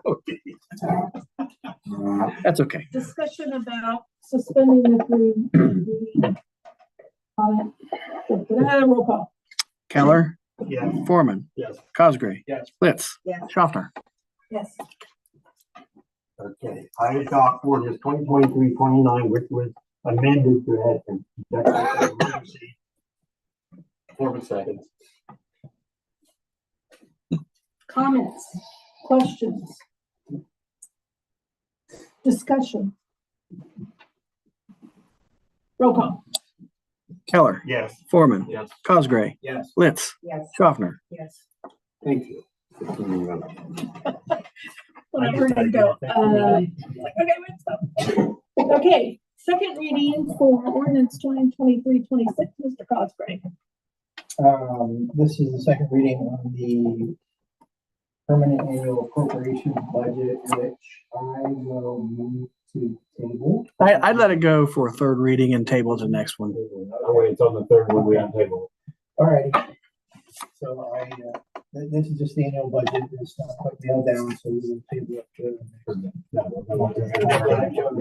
Speaker 4: That's okay.
Speaker 5: Discussion about suspending the three reading. Comment. Roll call.
Speaker 4: Keller.
Speaker 9: Yes.
Speaker 4: Foreman.
Speaker 2: Yes.
Speaker 4: Cosgray.
Speaker 1: Yes.
Speaker 4: Litz.
Speaker 11: Yes.
Speaker 4: Schaffner.
Speaker 5: Yes.
Speaker 9: Okay, I adopt ordinance 2023-29, which was amended to add a declaration of emergency.
Speaker 2: Foreman second.
Speaker 5: Comments, questions, discussion. Roll call.
Speaker 4: Keller.
Speaker 9: Yes.
Speaker 4: Foreman.
Speaker 2: Yes.
Speaker 4: Cosgray.
Speaker 1: Yes.
Speaker 4: Litz.
Speaker 11: Yes.
Speaker 4: Schaffner.
Speaker 11: Yes.
Speaker 9: Thank you.
Speaker 5: When I heard him go, okay, wait, stop. Okay, second reading for ordinance 2023-26, Mr. Cosgray.
Speaker 1: This is the second reading on the permanent annual appropriation budget, which I will move to table.
Speaker 4: I'd let it go for a third reading and table the next one.
Speaker 2: I'll wait until the third one we have table.
Speaker 1: All right. So this is just the annual budget. It's not quite nailed down, so we will table it to the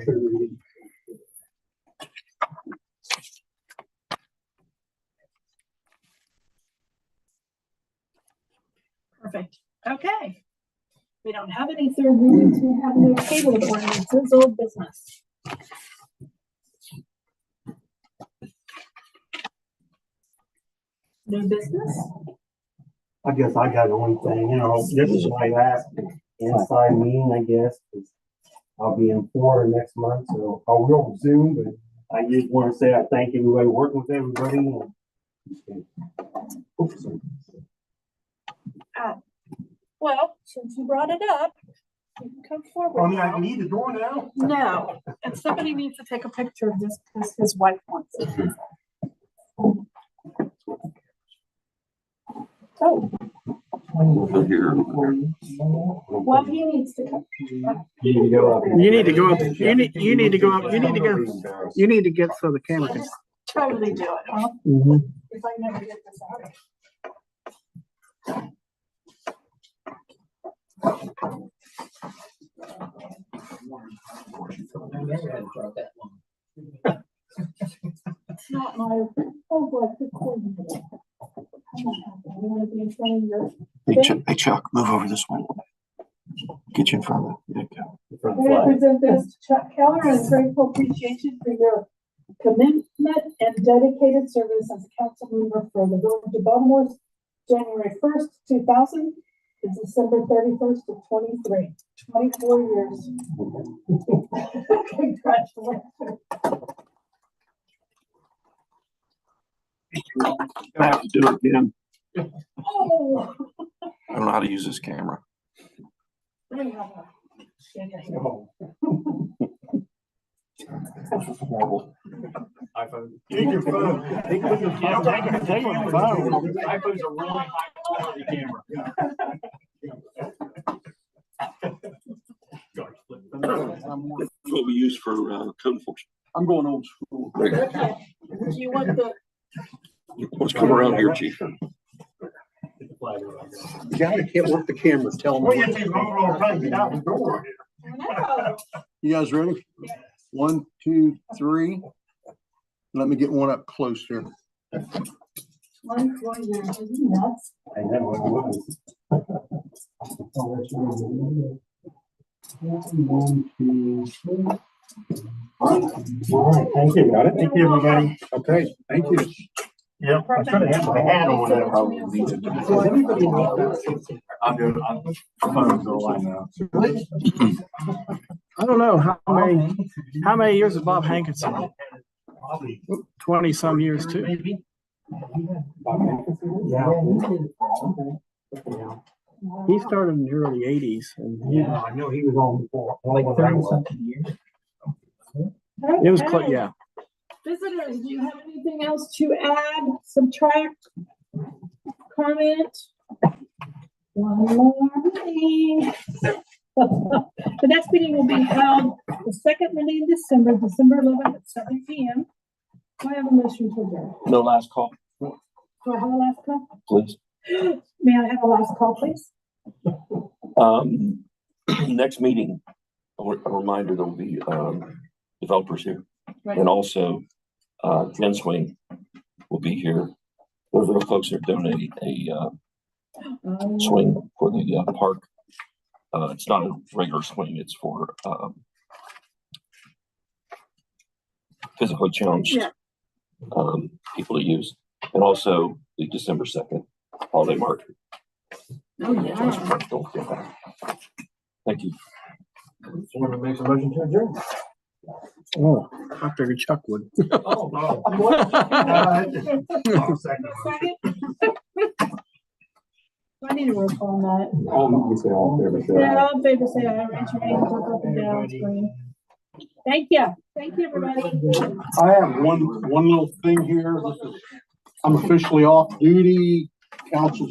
Speaker 1: third reading.
Speaker 5: Perfect. Okay. We don't have any third readings. We have no table ordinances, old business. New business?
Speaker 9: I guess I got one thing, this is my last inside meeting, I guess, 'cause I'll be in Florida next month, so I will Zoom, but I just want to say I thank everybody working with everybody.
Speaker 5: Well, since you brought it up, you can come forward.
Speaker 9: I can eat the door now.
Speaker 5: No, and somebody needs to take a picture of this because his wife wants it. Oh,
Speaker 3: Over here.
Speaker 5: well, he needs to come.
Speaker 2: You need to go up.
Speaker 4: You need to go up. You need to go up. You need to go. You need to get so the camera can.
Speaker 5: Totally do it, huh?
Speaker 4: Mhm.
Speaker 5: If I never get this out.
Speaker 1: I never had to draw that long.
Speaker 5: It's not my, oh, boy, good coordinator. I want to be in front of your.
Speaker 13: Hey Chuck, move over this way. Get you in front of it. There you go.
Speaker 5: I present this to Chuck Keller and grateful appreciation for your commitment and dedicated service as a council member for the village of Baltimore, January 1st, 2000 to December 31st of 23, 24 years. Congratulations.
Speaker 13: I have to do it again.
Speaker 5: Oh.
Speaker 13: I don't know how to use this camera.
Speaker 5: Let me have a-
Speaker 2: iPhone.
Speaker 9: Take your phone.
Speaker 2: Take your phone. iPhone's a really high quality camera.
Speaker 3: What we use for code enforcement. I'm going old school.
Speaker 5: Do you want the?
Speaker 3: What's come around here, chief?
Speaker 7: Guy can't work the camera, tell him.
Speaker 9: Well, you have to roll all the time, get out the door.
Speaker 5: No.
Speaker 7: You guys ready? 1, 2, 3. Let me get one up close here.
Speaker 5: 24 years, are you nuts?
Speaker 9: I know what it was. 1, 2, 3. All right, thank you. Got it. Thank you, everybody.
Speaker 7: Okay, thank you.
Speaker 9: Yeah, I should have had my hat on.
Speaker 7: Does anybody need this?
Speaker 2: I'm good. I'm phone's all I know.
Speaker 4: I don't know how many years has Bob Hankinson? 20 some years too. He started in the early 80s and
Speaker 9: Yeah, I know he was on before.
Speaker 1: Like 30 something years.
Speaker 4: It was,
Speaker 5: Okay.
Speaker 4: yeah.
Speaker 5: Visitors, do you have anything else to add, subtract, comment? One more meeting. The next meeting will be held the second Monday in December, December 11th at 7 p.m. Do I have a motion to adjourn?
Speaker 3: No last call,
Speaker 5: Do I have a last call?
Speaker 3: please.
Speaker 5: May I have a last call, please?
Speaker 3: Next meeting, a reminder, there'll be, developers here. And also, Jen Swing will be here. Those are the folks that are donating a, swing for the, park. It's not a regular swing, it's for, physically challenged,
Speaker 5: Yeah.
Speaker 3: people to use. And also the December 2nd holiday market.
Speaker 5: Oh, yeah.
Speaker 3: Don't forget that. Thank you.
Speaker 2: Someone makes a motion to adjourn.
Speaker 4: Oh, I figured Chuck would.
Speaker 2: Oh, no.
Speaker 5: Second? I need to work on that.
Speaker 12: We say all in favor, say aye.
Speaker 5: Yeah, all in favor, say aye. Raise your hand, look up and down screen. Thank you. Thank you, everybody.
Speaker 7: I have one little thing here. I'm officially off duty. Council's